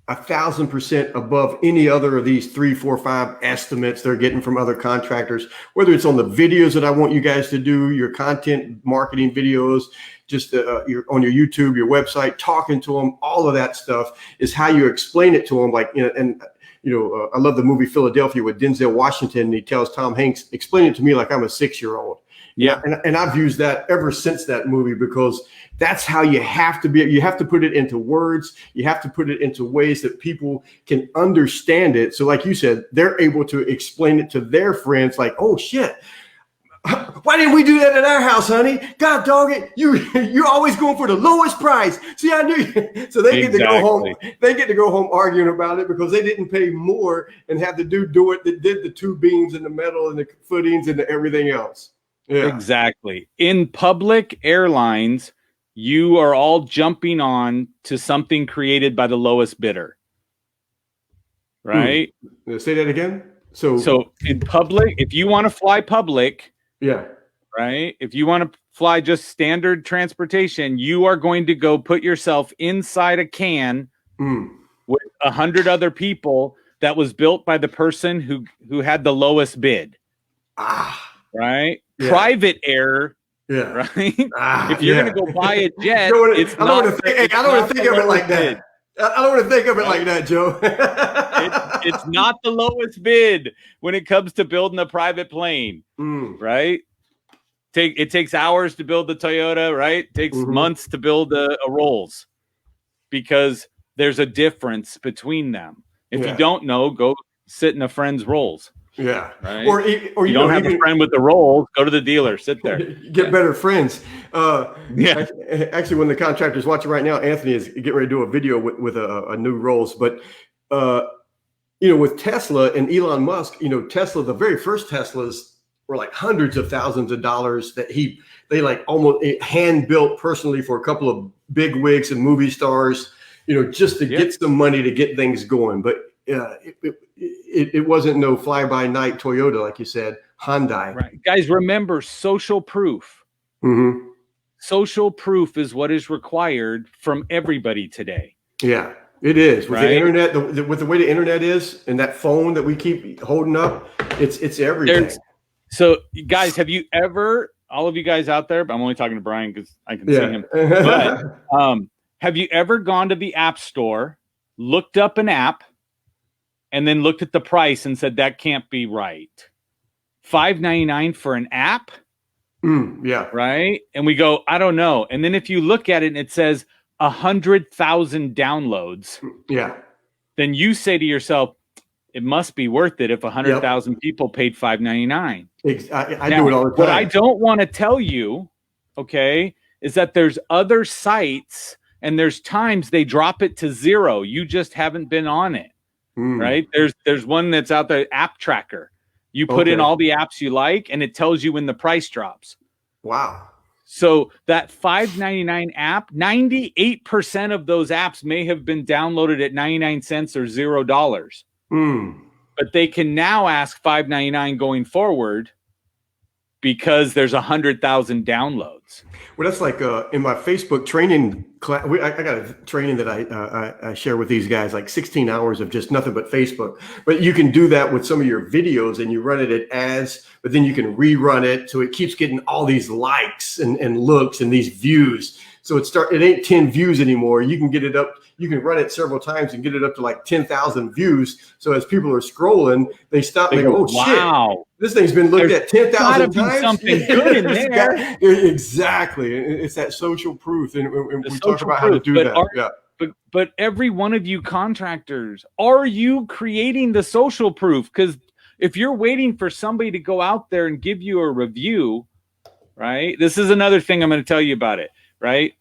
1,000% above any other of these 3, 4, 5 estimates they're getting from other contractors, whether it's on the videos that I want you guys to do, your content marketing videos, just on your YouTube, your website, talking to them, all of that stuff is how you explain it to them. Like, I love the movie Philadelphia with Denzel Washington, and he tells Tom Hanks, explain it to me like I'm a 6-year-old. Yeah. And I've used that ever since that movie, because that's how you have to be. You have to put it into words. You have to put it into ways that people can understand it. So like you said, they're able to explain it to their friends like, oh shit, Why didn't we do that at our house, honey? God dog it, you're always going for the lowest price. See, I knew. So they get to go home. They get to go home arguing about it because they didn't pay more and have the dude do it that did the two beams and the metal and the footings and everything else. Yeah, exactly. In public airlines, you are all jumping on to something created by the lowest bidder. Right? Say that again. So in public, if you want to fly public, yeah, right? If you want to fly just standard transportation, you are going to go put yourself inside a can with 100 other people that was built by the person who had the lowest bid. Right? Yeah. Private air. Yeah. Right? If you're going to go buy a jet, I don't want to think of it like that. I don't want to think of it like that, Joe. It's not the lowest bid when it comes to building a private plane, right? It takes hours to build the Toyota, right? It takes months to build a Rolls because there's a difference between them. If you don't know, go sit in a friend's Rolls. Yeah. Right? Or you don't have a friend with the Rolls, go to the dealer, sit there. Get better friends. Actually, when the contractor's watching right now, Anthony is getting ready to do a video with a new Rolls. But, with Tesla and Elon Musk, Tesla, the very first Teslas were like hundreds of thousands of dollars that they like almost hand built personally for a couple of big wigs and movie stars, just to get some money to get things going. But it wasn't no fly-by-night Toyota, like you said, Hyundai. Right. Guys, remember social proof. Social proof is what is required from everybody today. Yeah, it is. With the internet, with the way the internet is and that phone that we keep holding up, it's everything. So, guys, have you ever, all of you guys out there, but I'm only talking to Brian because I can see him. But have you ever gone to the App Store, looked up an app, and then looked at the price and said, that can't be right? $5.99 for an app? Yeah. Right? And we go, I don't know. And then if you look at it and it says 100,000 downloads, then you say to yourself, it must be worth it if 100,000 people paid $5.99. I do it all the time. What I don't want to tell you, is that there's other sites and there's times they drop it to 0. You just haven't been on it. Right? There's one that's out there, App Tracker. You put in all the apps you like, and it tells you when the price drops. Wow. So that $5.99 app, 98% of those apps may have been downloaded at 99 cents or $0. But they can now ask $5.99 going forward because there's 100,000 downloads. Well, that's like in my Facebook training class. I got a training that I share with these guys, like 16 hours of just nothing but Facebook. But you can do that with some of your videos, and you run it at ads, but then you can rerun it so it keeps getting all these likes and looks and these views. So it ain't 10 views anymore. You can get it up. You can run it several times and get it up to like 10,000 views. So as people are scrolling, they stop and they go, "Oh shit, this thing's been looked at 10,000 times." Something good in there. Exactly. It's that social proof, and we talk about how to do that. But every one of you contractors, are you creating the social proof? Because if you're waiting for somebody to go out there and give you a review, right? This is another thing I'm going to tell you about it. Right?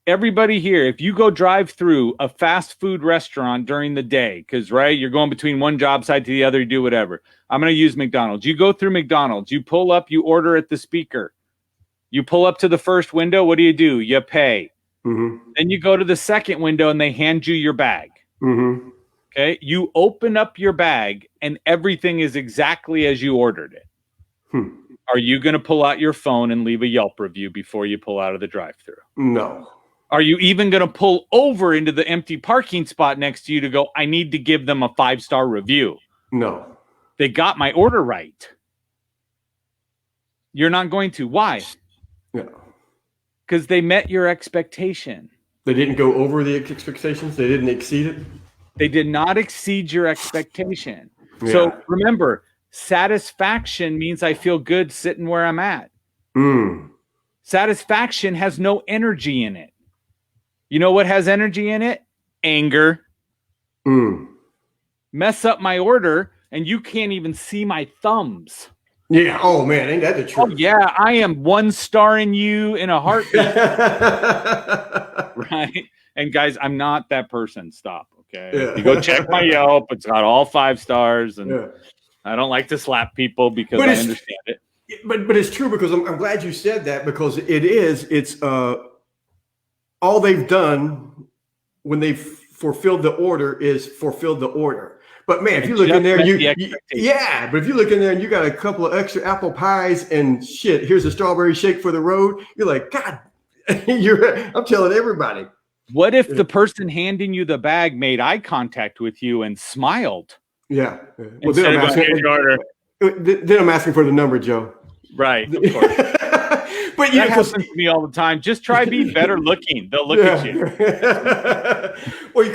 Everybody here, if you go drive through a fast food restaurant during the day, because, you're going between one job site to the other, you do whatever. I'm going to use McDonald's. You go through McDonald's, you pull up, you order at the speaker. You pull up to the first window. What do? You pay. Then you go to the second window and they hand you your bag. Okay. You open up your bag and everything is exactly as you ordered it. Are you going to pull out your phone and leave a Yelp review before you pull out of the drive-thru? No. Are you even going to pull over into the empty parking spot next to you to go, I need to give them a 5-star review? No. They got my order right. You're not going to. Why? No. Because they met your expectation. They didn't go over the expectations? They didn't exceed it? They did not exceed your expectation. Yeah. So remember, satisfaction means I feel good sitting where I'm at. Satisfaction has no energy in it. You know what has energy in it? Anger. Mess up my order and you can't even see my thumbs. Yeah. Oh man, ain't that the Oh truth? yeah, I am 1 star in you in a heartbeat. Right? And guys, I'm not that person. Stop. Okay. Yeah. You go check my Yelp. It's got all 5 stars, and Yeah. I don't like to slap people because But I it's understand it. but it's true, because I'm glad you said that, because it's all they've done when they've fulfilled the order is fulfilled the order. But man, if you look in there, yeah. But if you look in there and you got a couple of extra apple pies and shit, here's a strawberry shake for the road. You're like, God, I'm telling everybody. What if the person handing you the bag made eye contact with you and smiled? Yeah. Well, Instead of going, then I'm asking for the number, Joe. Right, of course. But that happens to me all the time. Just try being better looking. They'll look at you. Well,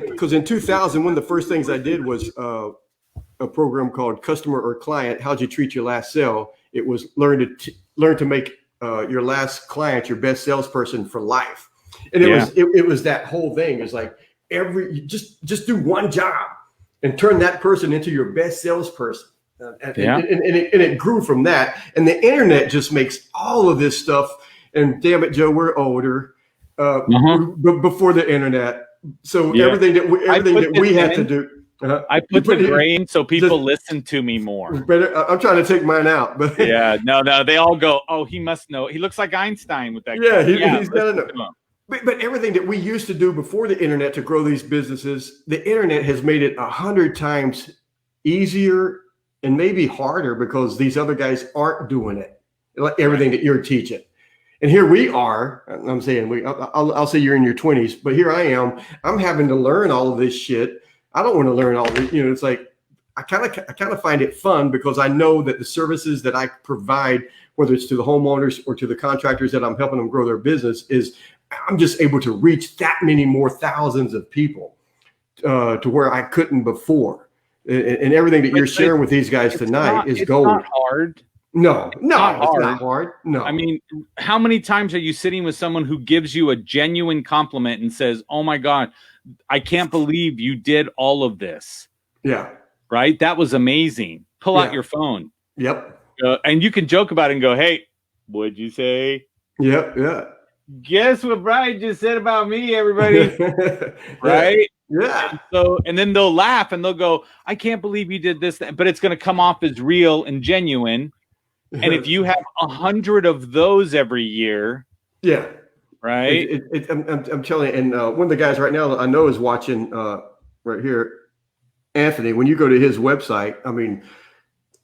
because in 2000, one of the first things I did was a program called Customer or Client. How'd you treat your last sale? It was learn to make your last client your best salesperson for life. And it was that whole thing. It's like just do one job and turn that person into your best salesperson. And it grew from that. And the internet just makes all of this stuff. And damn it, Joe, we're older before the internet. So everything that we had to do. I put the grain so people listen to me more. I'm trying to take mine out. But no. They all go, oh, he must know. He looks like Einstein with that. He's got to know. But everything that we used to do before the internet to grow these businesses, the internet has made it 100 times easier and maybe harder, because these other guys aren't doing it, like everything that you're teaching. And here we are. I'm saying I'll say you're in your 20s, but here I am. I'm having to learn all of this shit. I don't want to learn all this. It's like I kind of find it fun, because I know that the services that I provide, whether it's to the homeowners or to the contractors that I'm helping them grow their business, is I'm just able to reach that many more thousands of people to where I couldn't before. And everything that you're sharing with these guys tonight is gold. It's not hard. No, it's not hard. No. I mean, how many times are you sitting with someone who gives you a genuine compliment and says, oh my God, I can't believe you did all of this. Yeah. Right? That was amazing. Pull out your phone. Yep. And you can joke about it and go, hey, what'd you say? Yep. Yeah. Guess what Brian just said about me, everybody. Right? Yeah. And then they'll laugh and they'll go, I can't believe you did this, but it's going to come off as real and genuine. And if you have 100 of those every year, right? I'm telling you, and one of the guys right now I know is watching right here, Anthony. When you go to his website, I mean,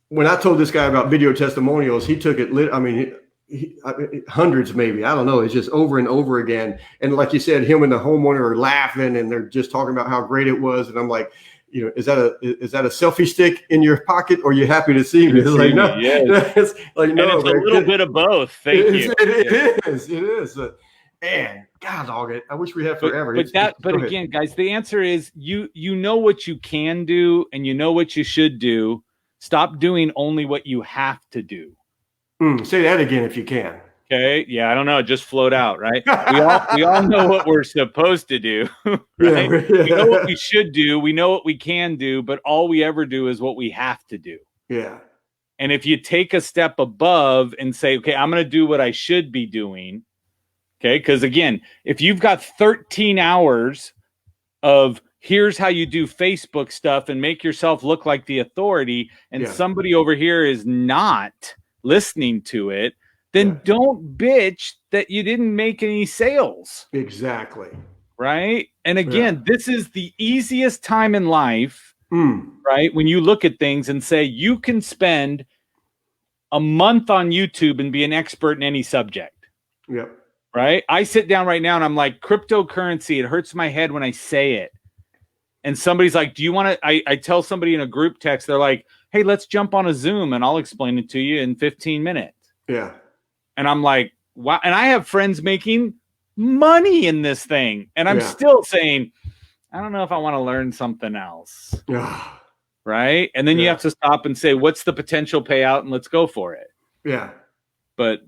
when I told this guy about video testimonials, he took it. Hundreds, maybe, I don't know. It's just over and over again. And like you said, him and the homeowner are laughing and they're just talking about how great it was. And I'm like, is that a selfie stick in your pocket, or are you happy to see me? It's like, no, it's like, no, and it's a little bit of both. Thank you. It is. Man, God dog it. I wish we had forever. But again, guys, the answer is you know what you can do and you know what you should do. Stop doing only what you have to do. Say that again if you can. Okay. Yeah, I don't know. It just flowed out, right? We all know what we're supposed to do, right? We know what we should do. We know what we can do, but all we ever do is what we have to do. Yeah. And if you take a step above and say, okay, I'm going to do what I should be doing. Okay. Because again, if you've got 13 hours of here's how you do Facebook stuff and make yourself look like the authority, and somebody over here is not listening to it, then don't bitch that you didn't make any sales. Exactly. Right. And again, this is the easiest time in life, right? When you look at things and say you can spend a month on YouTube and be an expert in any subject. Yep. Right. I sit down right now and I'm like, cryptocurrency, it hurts my head when I say it. And somebody's like, do you want to, I tell somebody in a group text, they're like, hey, let's jump on a Zoom and I'll explain it to you in 15 minutes. Yeah. And I'm like, wow. And I have friends making money in this thing. And I'm still saying, I don't know if I want to learn something else. Right. And then you have to stop and say, what's the potential payout? And let's go for it. Yeah. But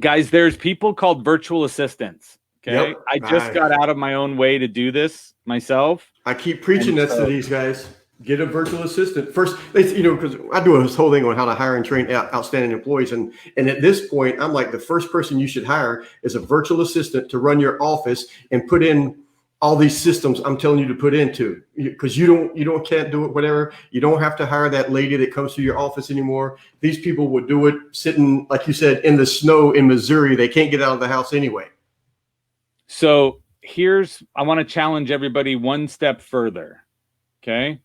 guys, there's people called virtual assistants. Okay. Yep. I just got out of my own way to do this myself. I keep preaching this to these guys. Get a virtual assistant first. Because I do this whole thing on how to hire and train outstanding employees, and at this point, I'm like, the first person you should hire is a virtual assistant to run your office and put in all these systems I'm telling you to put into, because you can't do it, whatever. You don't have to hire that lady that comes to your office anymore. These people will do it sitting, like you said, in the snow in Missouri. They can't get out of the house anyway. So I want to challenge everybody one step further. Okay.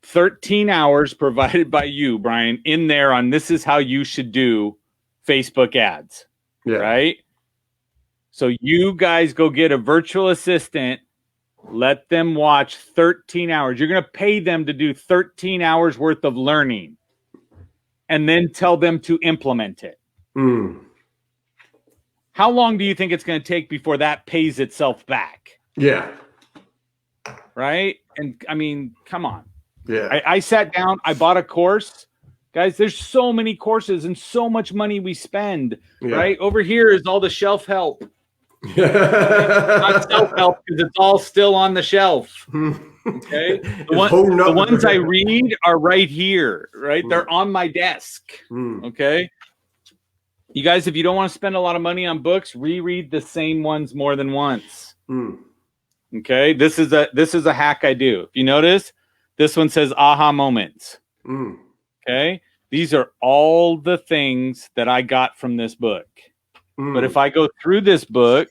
13 hours provided by you, Brian, in there on this is how you should do Facebook ads. Yeah. Right. So you guys go get a virtual assistant. Let them watch 13 hours. You're going to pay them to do 13 hours worth of learning and then tell them to implement it. How long do you think it's going to take before that pays itself back? Yeah. Right. And I mean, come on. Yeah. I sat down, I bought a course. Guys, there's so many courses and so much money we spend. Yeah. Right. Over here is all the shelf help. Not self-help, because it's all still on the shelf. Okay, the ones I read are right here, right? They're on my desk. Okay, you guys, if you don't want to spend a lot of money on books, reread the same ones more than once. Okay, this is a hack I do. If you notice, this one says aha moments. Okay, these are all the things that I got from this book. But if I go through this book,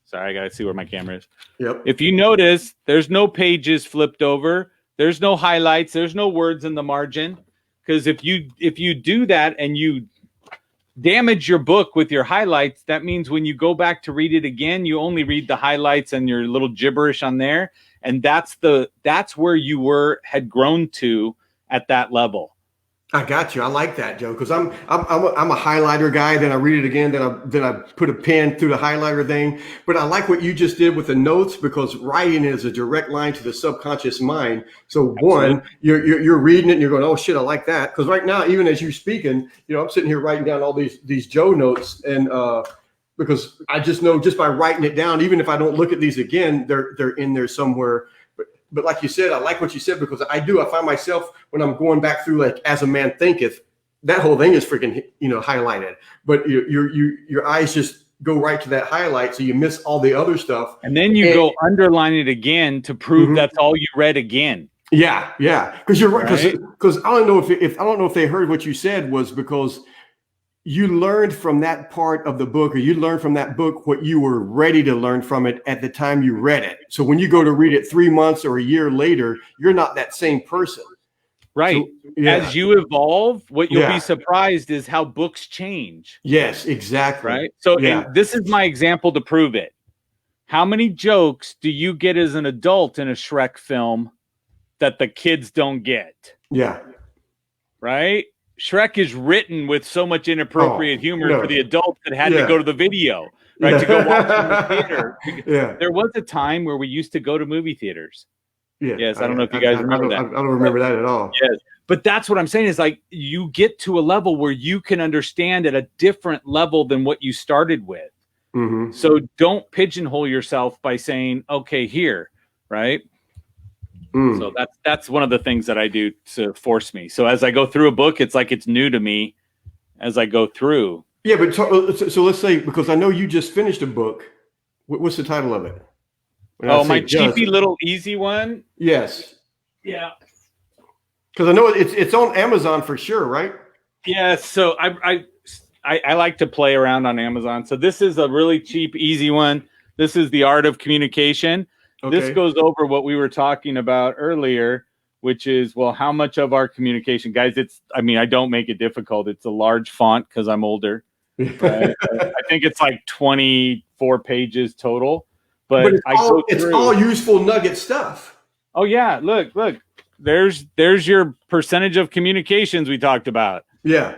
sorry, I got to see where my camera is. Yep. If you notice, there's no pages flipped over. There's no highlights. There's no words in the margin. Because if you do that and you damage your book with your highlights, that means when you go back to read it again, you only read the highlights and your little gibberish on there. And that's where you had grown to at that level. I got you. I like that, Joe, because I'm a highlighter guy. Then I read it again. Then I put a pen through the highlighter thing. But I like what you just did with the notes, because writing is a direct line to the subconscious mind. So one, you're reading it and you're going, oh shit, I like that. Because right now, even as you're speaking, I'm sitting here writing down all these Joe notes, and because I just know just by writing it down, even if I don't look at these again, they're in there somewhere. But like you said, I like what you said, because I find myself when I'm going back through, like, As a Man Thinketh, that whole thing is freaking, highlighted, but your eyes just go right to that highlight. So you miss all the other stuff. And then you go underline it again to prove that's all you read again. Yeah. Yeah. Cause you're right. Cause I don't know if they heard what you said was because you learned from that part of the book, or you learned from that book what you were ready to learn from it at the time you read it. So when you go to read it 3 months or a year later, you're not that same person. Right. So, yeah. As you evolve, what you'll be surprised is how books change. Yes, exactly. Right. So this is my example to prove it. How many jokes do you get as an adult in a Shrek film that the kids don't get? Yeah. Right. Shrek is written with so much inappropriate humor for the adults that had to go to the video, right? To go watch in the theater. There was a time where we used to go to movie theaters. Yeah. Yes, I don't know if you guys remember that. I don't remember that at all. Yes. But that's what I'm saying is, like, you get to a level where you can understand at a different level than what you started with. So don't pigeonhole yourself by saying, okay, here, right? So that's one of the things that I do to force me. So as I go through a book, it's like it's new to me as I go through. Yeah, but so let's say, because I know you just finished a book. What's the title of it? My cheapy little easy one. Yes. Yeah. Because I know it's on Amazon for sure, right? Yeah. So I like to play around on Amazon. So this is a really cheap, easy one. This is The Art of Communication. Okay. This goes over what we were talking about earlier, which is, well, how much of our communication, guys, I don't make it difficult. It's a large font because I'm older. Right? I think it's like 24 pages total. But it's all useful nugget stuff. Oh, yeah. Look. There's your percentage of communications we talked about. Yeah.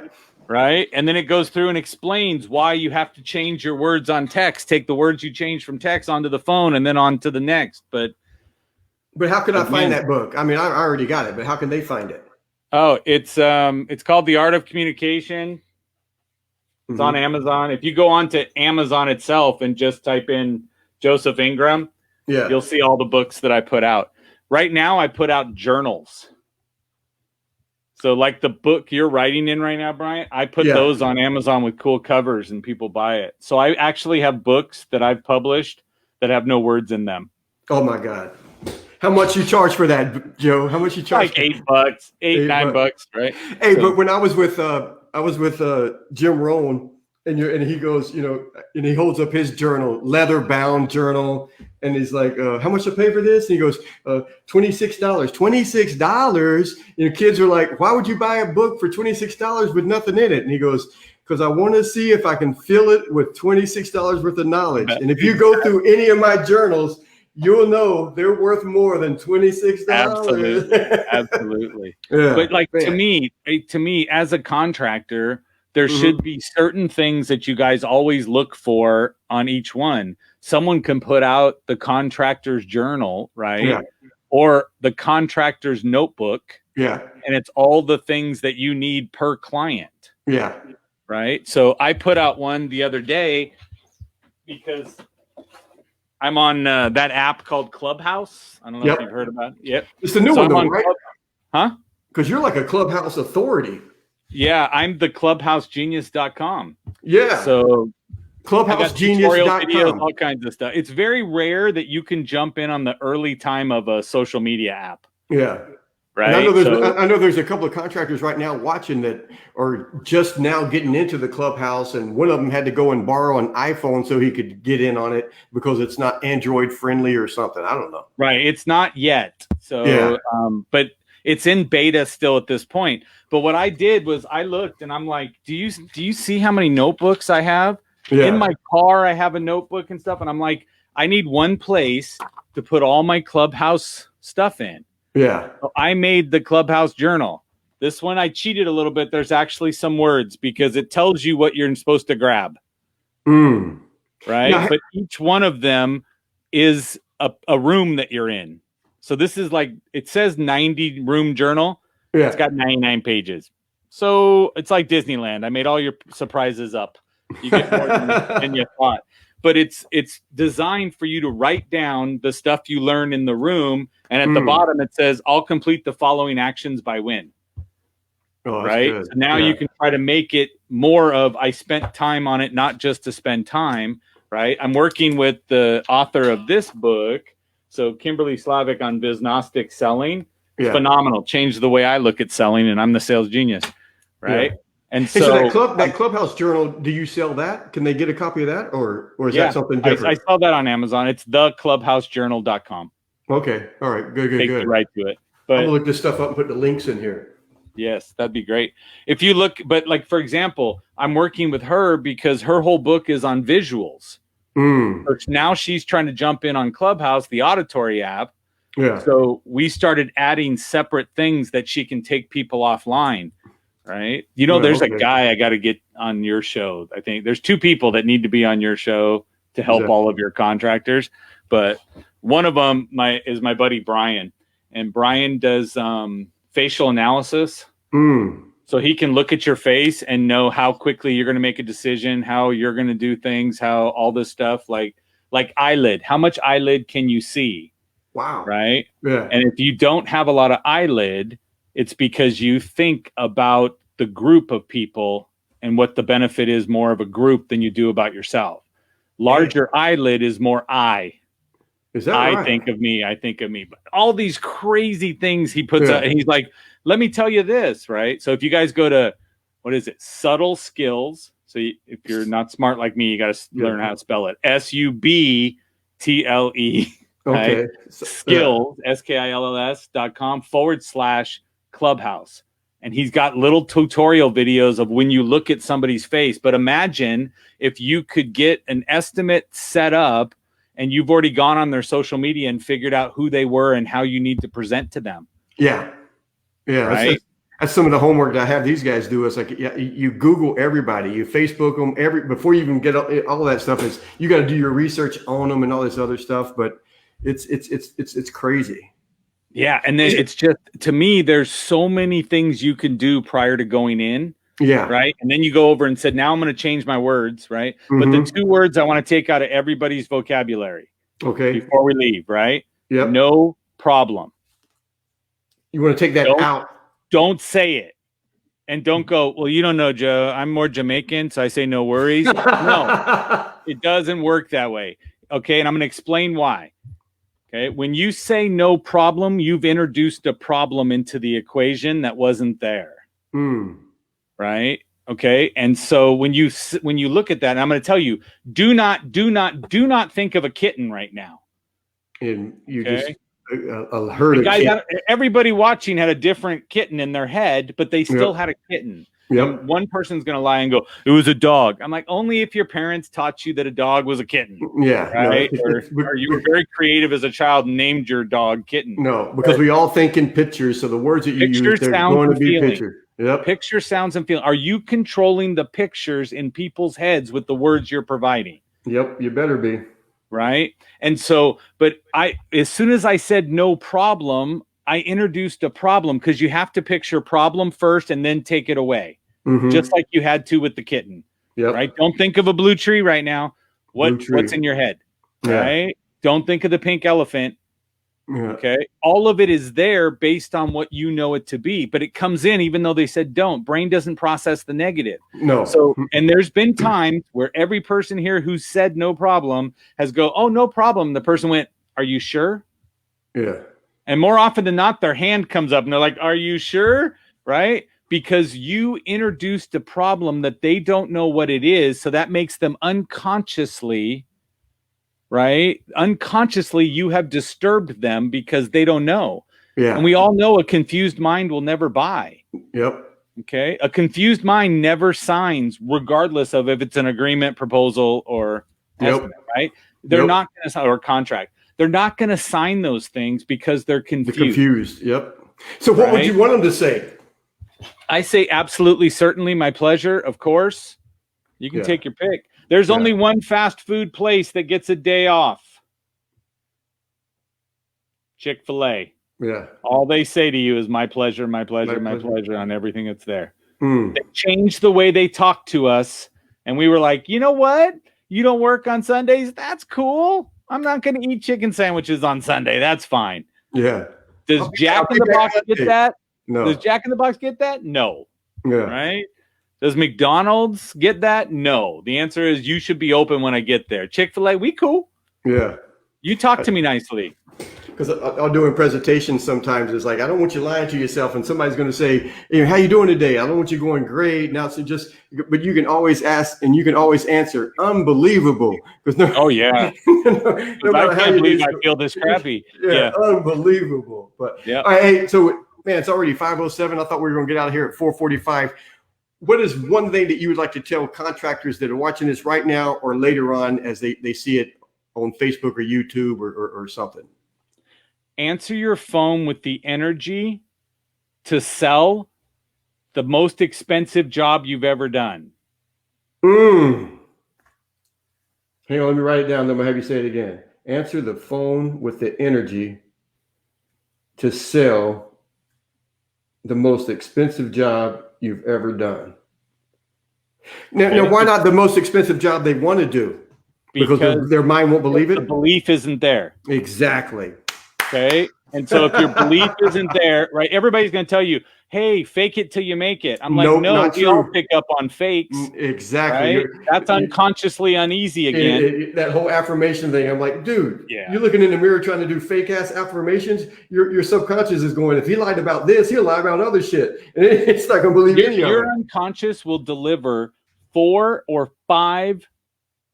Right. And then it goes through and explains why you have to change your words on text. Take the words you changed from text onto the phone and then on to the next. But how can I find that book? I mean, I already got it, but how can they find it? Oh, it's called The Art of Communication. It's on Amazon. If you go onto Amazon itself and just type in Joseph Ingram, you'll see all the books that I put out. Right now, I put out journals. So like the book you're writing in right now, Brian, I put those on Amazon with cool covers and people buy it. So I actually have books that I've published that have no words in them. Oh my God. How much you charge for that, Joe? How much you charge? Like $8, $9, right? Hey, so, but when I was with Jim Rohn, and he goes, and he holds up his journal, leather bound journal, and he's like, how much to pay for this? And he goes, $26. $26. Kids are like, why would you buy a book for $26 with nothing in it? And he goes, because I want to see if I can fill it with $26 worth of knowledge. And if you go through any of my journals, you'll know they're worth more than $26. Absolutely. Yeah, but like to me, as a contractor, there should be certain things that you guys always look for on each one. Someone can put out the contractor's journal, right? Yeah. Or the contractor's notebook. Yeah. And it's all the things that you need per client. Yeah. Right. So I put out one the other day because I'm on that app called Clubhouse. I don't know if you've heard about it. Yep. It's the new one, though, right? Huh? Because you're like a Clubhouse authority. Yeah, I'm the clubhousegenius.com. Yeah. So clubhousegenius.com. Videos, all kinds of stuff. It's very rare that you can jump in on the early time of a social media app. Yeah. Right. I know there's a couple of contractors right now watching that are just now getting into the Clubhouse, and one of them had to go and borrow an iPhone so he could get in on it because it's not Android friendly or something. I don't know. Right. It's not yet. So, but it's in beta still at this point. But what I did was I looked and I'm like, do you see how many notebooks I have? Yeah. In my car, I have a notebook and stuff. And I'm like, I need one place to put all my Clubhouse stuff in. Yeah. So I made the Clubhouse journal. This one I cheated a little bit. There's actually some words because it tells you what you're supposed to grab. Right. Now, but each one of them is a room that you're in. So this is like, it says 90 room journal. Yeah. It's got 99 pages. So it's like Disneyland. I made all your surprises up. You get more than you thought. But it's designed for you to write down the stuff you learn in the room. And at the bottom, it says, I'll complete the following actions by when. Oh, right. Good. So now you can try to make it more of, I spent time on it, not just to spend time. Right. I'm working with the author of this book. So Kimberly Slavic on Biznostic selling. It's phenomenal. Changed the way I look at selling, and I'm the sales genius. Right. Yeah. And so that Clubhouse journal, do you sell that? Can they get a copy of that, or is that something different? I sell that on Amazon. It's theclubhousejournal.com. Okay. All right. Good. Take you right to it. But I'm gonna look this stuff up and put the links in here. Yes, that'd be great. If you look, but like, for example, I'm working with her because her whole book is on visuals. So now she's trying to jump in on Clubhouse, the auditory app. Yeah. So we started adding separate things that she can take people offline. Right. There's a guy I got to get on your show. I think there's two people that need to be on your show to help all of your contractors. But one of them is my buddy, Brian, and Brian does facial analysis. So he can look at your face and know how quickly you're going to make a decision, how you're going to do things, how all this stuff like eyelid, how much eyelid can you see? Wow. Right. Yeah. And if you don't have a lot of eyelid, it's because you think about the group of people and what the benefit is more of a group than you do about yourself. Larger eyelid is more I. Is that right? I think of me. But all these crazy things he puts out, and he's like, let me tell you this, right? So if you guys go to, what is it? Subtle Skills. So if you're not smart like me, you got to learn how to spell it. SUBTLE. Okay. Right? Skills, skills.com/Clubhouse. And he's got little tutorial videos of when you look at somebody's face. But imagine if you could get an estimate set up and you've already gone on their social media and figured out who they were and how you need to present to them. Yeah. Yeah. Right. That's some of the homework that I have these guys do. It's like, you Google everybody, you Facebook them before you even get all that stuff. Is you got to do your research on them and all this other stuff. But it's crazy. Yeah. And then it's just, to me, there's so many things you can do prior to going in. Yeah. Right. And then you go over and said, now I'm going to change my words. Right. But the two words I want to take out of everybody's vocabulary. Okay. Before we leave. Right. Yeah. No problem. You want to take that out? don't say it. And don't go, well, you don't know, Joe. I'm more Jamaican, so I say no worries. No, it doesn't work that way. Okay, and I'm going to explain why. Okay, when you say no problem, you've introduced a problem into the equation that wasn't there. Right? Okay, and so when you look at that, and I'm going to tell you, do not think of a kitten right now. And you just heard everybody watching had a different kitten in their head, but they still had a kitten. And one person's going to lie and go, it was a dog. I'm like, only if your parents taught you that a dog was a kitten. Yeah. Right? Or you were very creative as a child and named your dog Kitten. No, because we all think in pictures. So the words that you use, they're going to be pictures. Yep. Picture, sounds, and feeling. Are you controlling the pictures in people's heads with the words you're providing? Yep, you better be. Right? And so, but as soon as I said no problem, I introduced a problem, because you have to picture problem first and then take it away. Just like you had to with the kitten. Yep. Right? Don't think of a blue tree right now. What's in your head? Right? Don't think of the pink elephant. Okay. All of it is there based on what you know it to be, but it comes in even though they said don't. Brain doesn't process the negative. No. So, and there's been times where every person here who said no problem has go, oh, no problem. The person went, are you sure? Yeah. And more often than not, their hand comes up and they're like, are you sure? Right? Because you introduced a problem that they don't know what it is. So that makes them unconsciously, right? Unconsciously, you have disturbed them because they don't know. Yeah. And we all know a confused mind will never buy. Yep. Okay. A confused mind never signs, regardless of if it's an agreement, proposal, or estimate, right? They're not going to sign, or contract. They're not going to sign those things because they're confused. They're confused. Yep. So what would you want them to say? I say absolutely, certainly, my pleasure, of course. You can take your pick. There's only one fast food place that gets a day off. Chick-fil-A. Yeah. All they say to you is my pleasure, my pleasure, my pleasure on everything that's there. They changed the way they talk to us. And we were like, you know what? You don't work on Sundays? That's cool. I'm not going to eat chicken sandwiches on Sunday. That's fine. Yeah. Does Jack in the Box get that? No. Does Jack in the Box get that? No. Yeah. Right? Does McDonald's get that? No. The answer is you should be open when I get there. Chick-fil-A, we cool. Yeah. You talk to me nicely. Because I'll do in presentations sometimes. It's like, I don't want you lying to yourself, and somebody's going to say, hey, how you doing today? I don't want you going great. Now, so but you can always ask, and you can always answer, unbelievable. Oh, yeah. no matter I can't believe I feel this crappy. Yeah, unbelievable. But all right, hey, so, man, it's already 5:07. I thought we were going to get out of here at 4:45. What is one thing that you would like to tell contractors that are watching this right now or later on as they see it on Facebook or YouTube or something? Answer your phone with the energy to sell the most expensive job you've ever done. Hang on, let me write it down. Then I'm going to have you say it again. Answer the phone with the energy to sell the most expensive job you've ever done. Now, why not the most expensive job they want to do? Because their mind won't believe it? The belief isn't there. Exactly. Okay. And so if your belief isn't there, right, everybody's going to tell you, hey, fake it till you make it. I'm like, no, we all pick up on fakes. Exactly. Right? That's unconsciously uneasy again. That whole affirmation thing. I'm like, dude, you're looking in the mirror trying to do fake ass affirmations. Your subconscious is going, if he lied about this, he'll lie about other shit. And it's not going to believe any of it. Your unconscious will deliver 4 or 5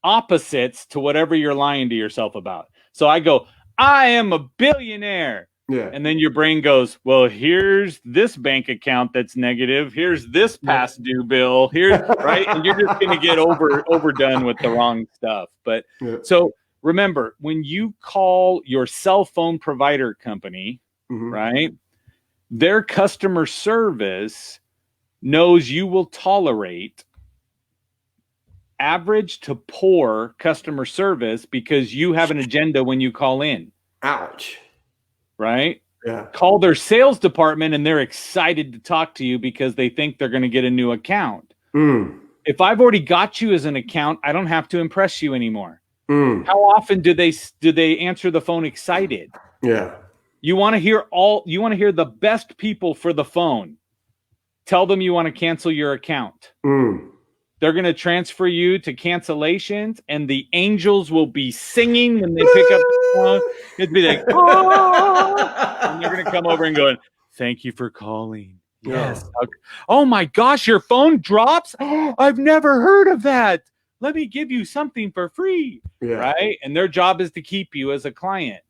opposites to whatever you're lying to yourself about. So I go, I am a billionaire. Yeah. And then your brain goes, well, here's this bank account that's negative. Here's this past due bill. Here's right. And you're just going to get overdone with the wrong stuff. But so remember, when you call your cell phone provider company, right, their customer service knows you will tolerate average to poor customer service because you have an agenda when you call in. Ouch. Right? Yeah. Call their sales department and they're excited to talk to you because they think they're going to get a new account. If I've already got you as an account, I don't have to impress you anymore. How often do they answer the phone excited? Yeah. You want to hear the best people for the phone. tell them you want to cancel your account. They're going to transfer you to cancellations, and the angels will be singing when they pick up the phone. It'd be like, oh, and they're going to come over and go, thank you for calling. Yes. Oh my gosh, your phone drops? I've never heard of that. Let me give you something for free. Right? And their job is to keep you as a client.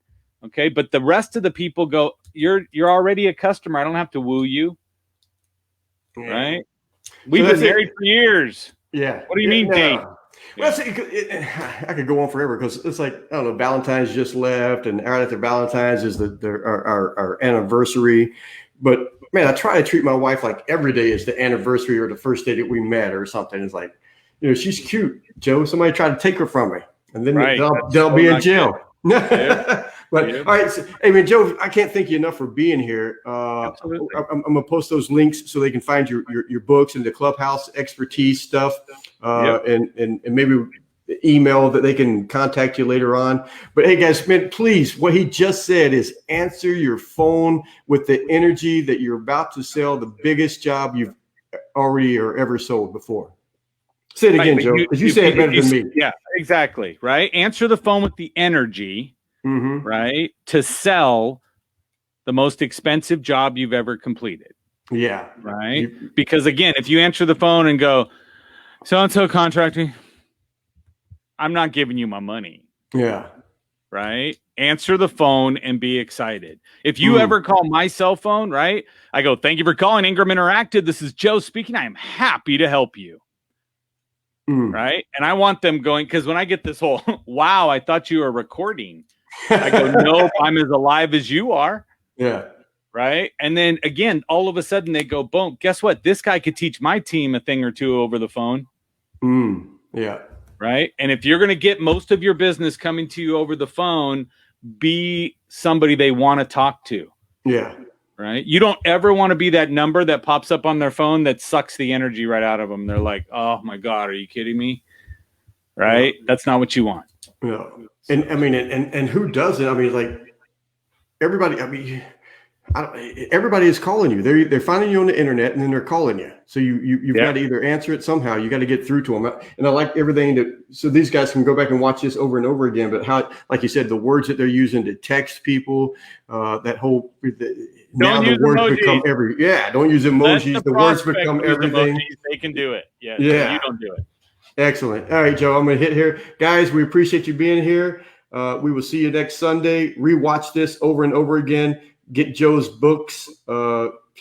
Okay. But the rest of the people go, you're already a customer. I don't have to woo you. Right? We've been married for years. Yeah. What do you mean, Dave? Well, I could go on forever because it's like, I don't know, Valentine's just left, and right after Valentine's is our anniversary. But man, I try to treat my wife like every day is the anniversary or the first day that we met or something. It's like, she's cute, Joe. Somebody tried to take her from me, and then they'll be in jail. But all right, so, hey man, Joe, I can't thank you enough for being here. I'm gonna post those links so they can find your books and the Clubhouse expertise stuff, and maybe email that they can contact you later on. But hey guys, man, please, what he just said is answer your phone with the energy that you're about to sell the biggest job you've already or ever sold before. Say it again, Joe, because you say it better than me. Yeah, exactly. Right. Answer the phone with the energy, right, to sell the most expensive job you've ever completed. Yeah. Right. Because again, if you answer the phone and go, so-and-so contracting, I'm not giving you my money. Yeah. Right. Answer the phone and be excited. If you ever call my cell phone, right, I go, thank you for calling Ingram Interactive. This is Joe speaking. I am happy to help you. Right. And I want them going, because when I get this whole, wow, I thought you were recording. I go, nope, I'm as alive as you are. Yeah. Right. And then again, all of a sudden they go, boom, guess what? This guy could teach my team a thing or two over the phone. Yeah. Right. And if you're going to get most of your business coming to you over the phone, be somebody they want to talk to. Yeah. Right. You don't ever want to be that number that pops up on their phone that sucks the energy right out of them. They're like, oh my God, are you kidding me? Right. Yeah. That's not what you want. Yeah. And I mean, and who doesn't? I mean, like everybody, I mean, everybody is calling you. They're finding you on the internet and then they're calling you. So you've got to either answer it somehow. You got to get through to them. And I like everything so these guys can go back and watch this over and over again. But how, like you said, the words that they're using to text people, that whole now the words emojis. Become don't use emojis. The words become everything. Emojis, they can do it. Yeah. Yeah. You don't do it. Excellent. All right, Joe, I'm going to hit here. Guys, we appreciate you being here. We will see you next Sunday. Rewatch this over and over again. Get Joe's books,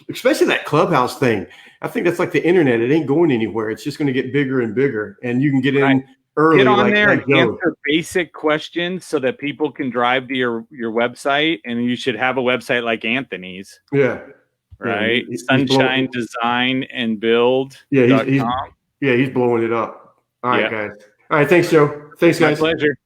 especially that Clubhouse thing. I think that's like the internet. It ain't going anywhere. It's just going to get bigger and bigger. And you can get in early. Get on there and answer basic questions so that people can drive to your website. And you should have a website like Anthony's. Yeah. Right? Sunshine Design and Build. Yeah, he's blowing it up. All right, guys. All right, thanks, Joe. Thanks, guys. My pleasure.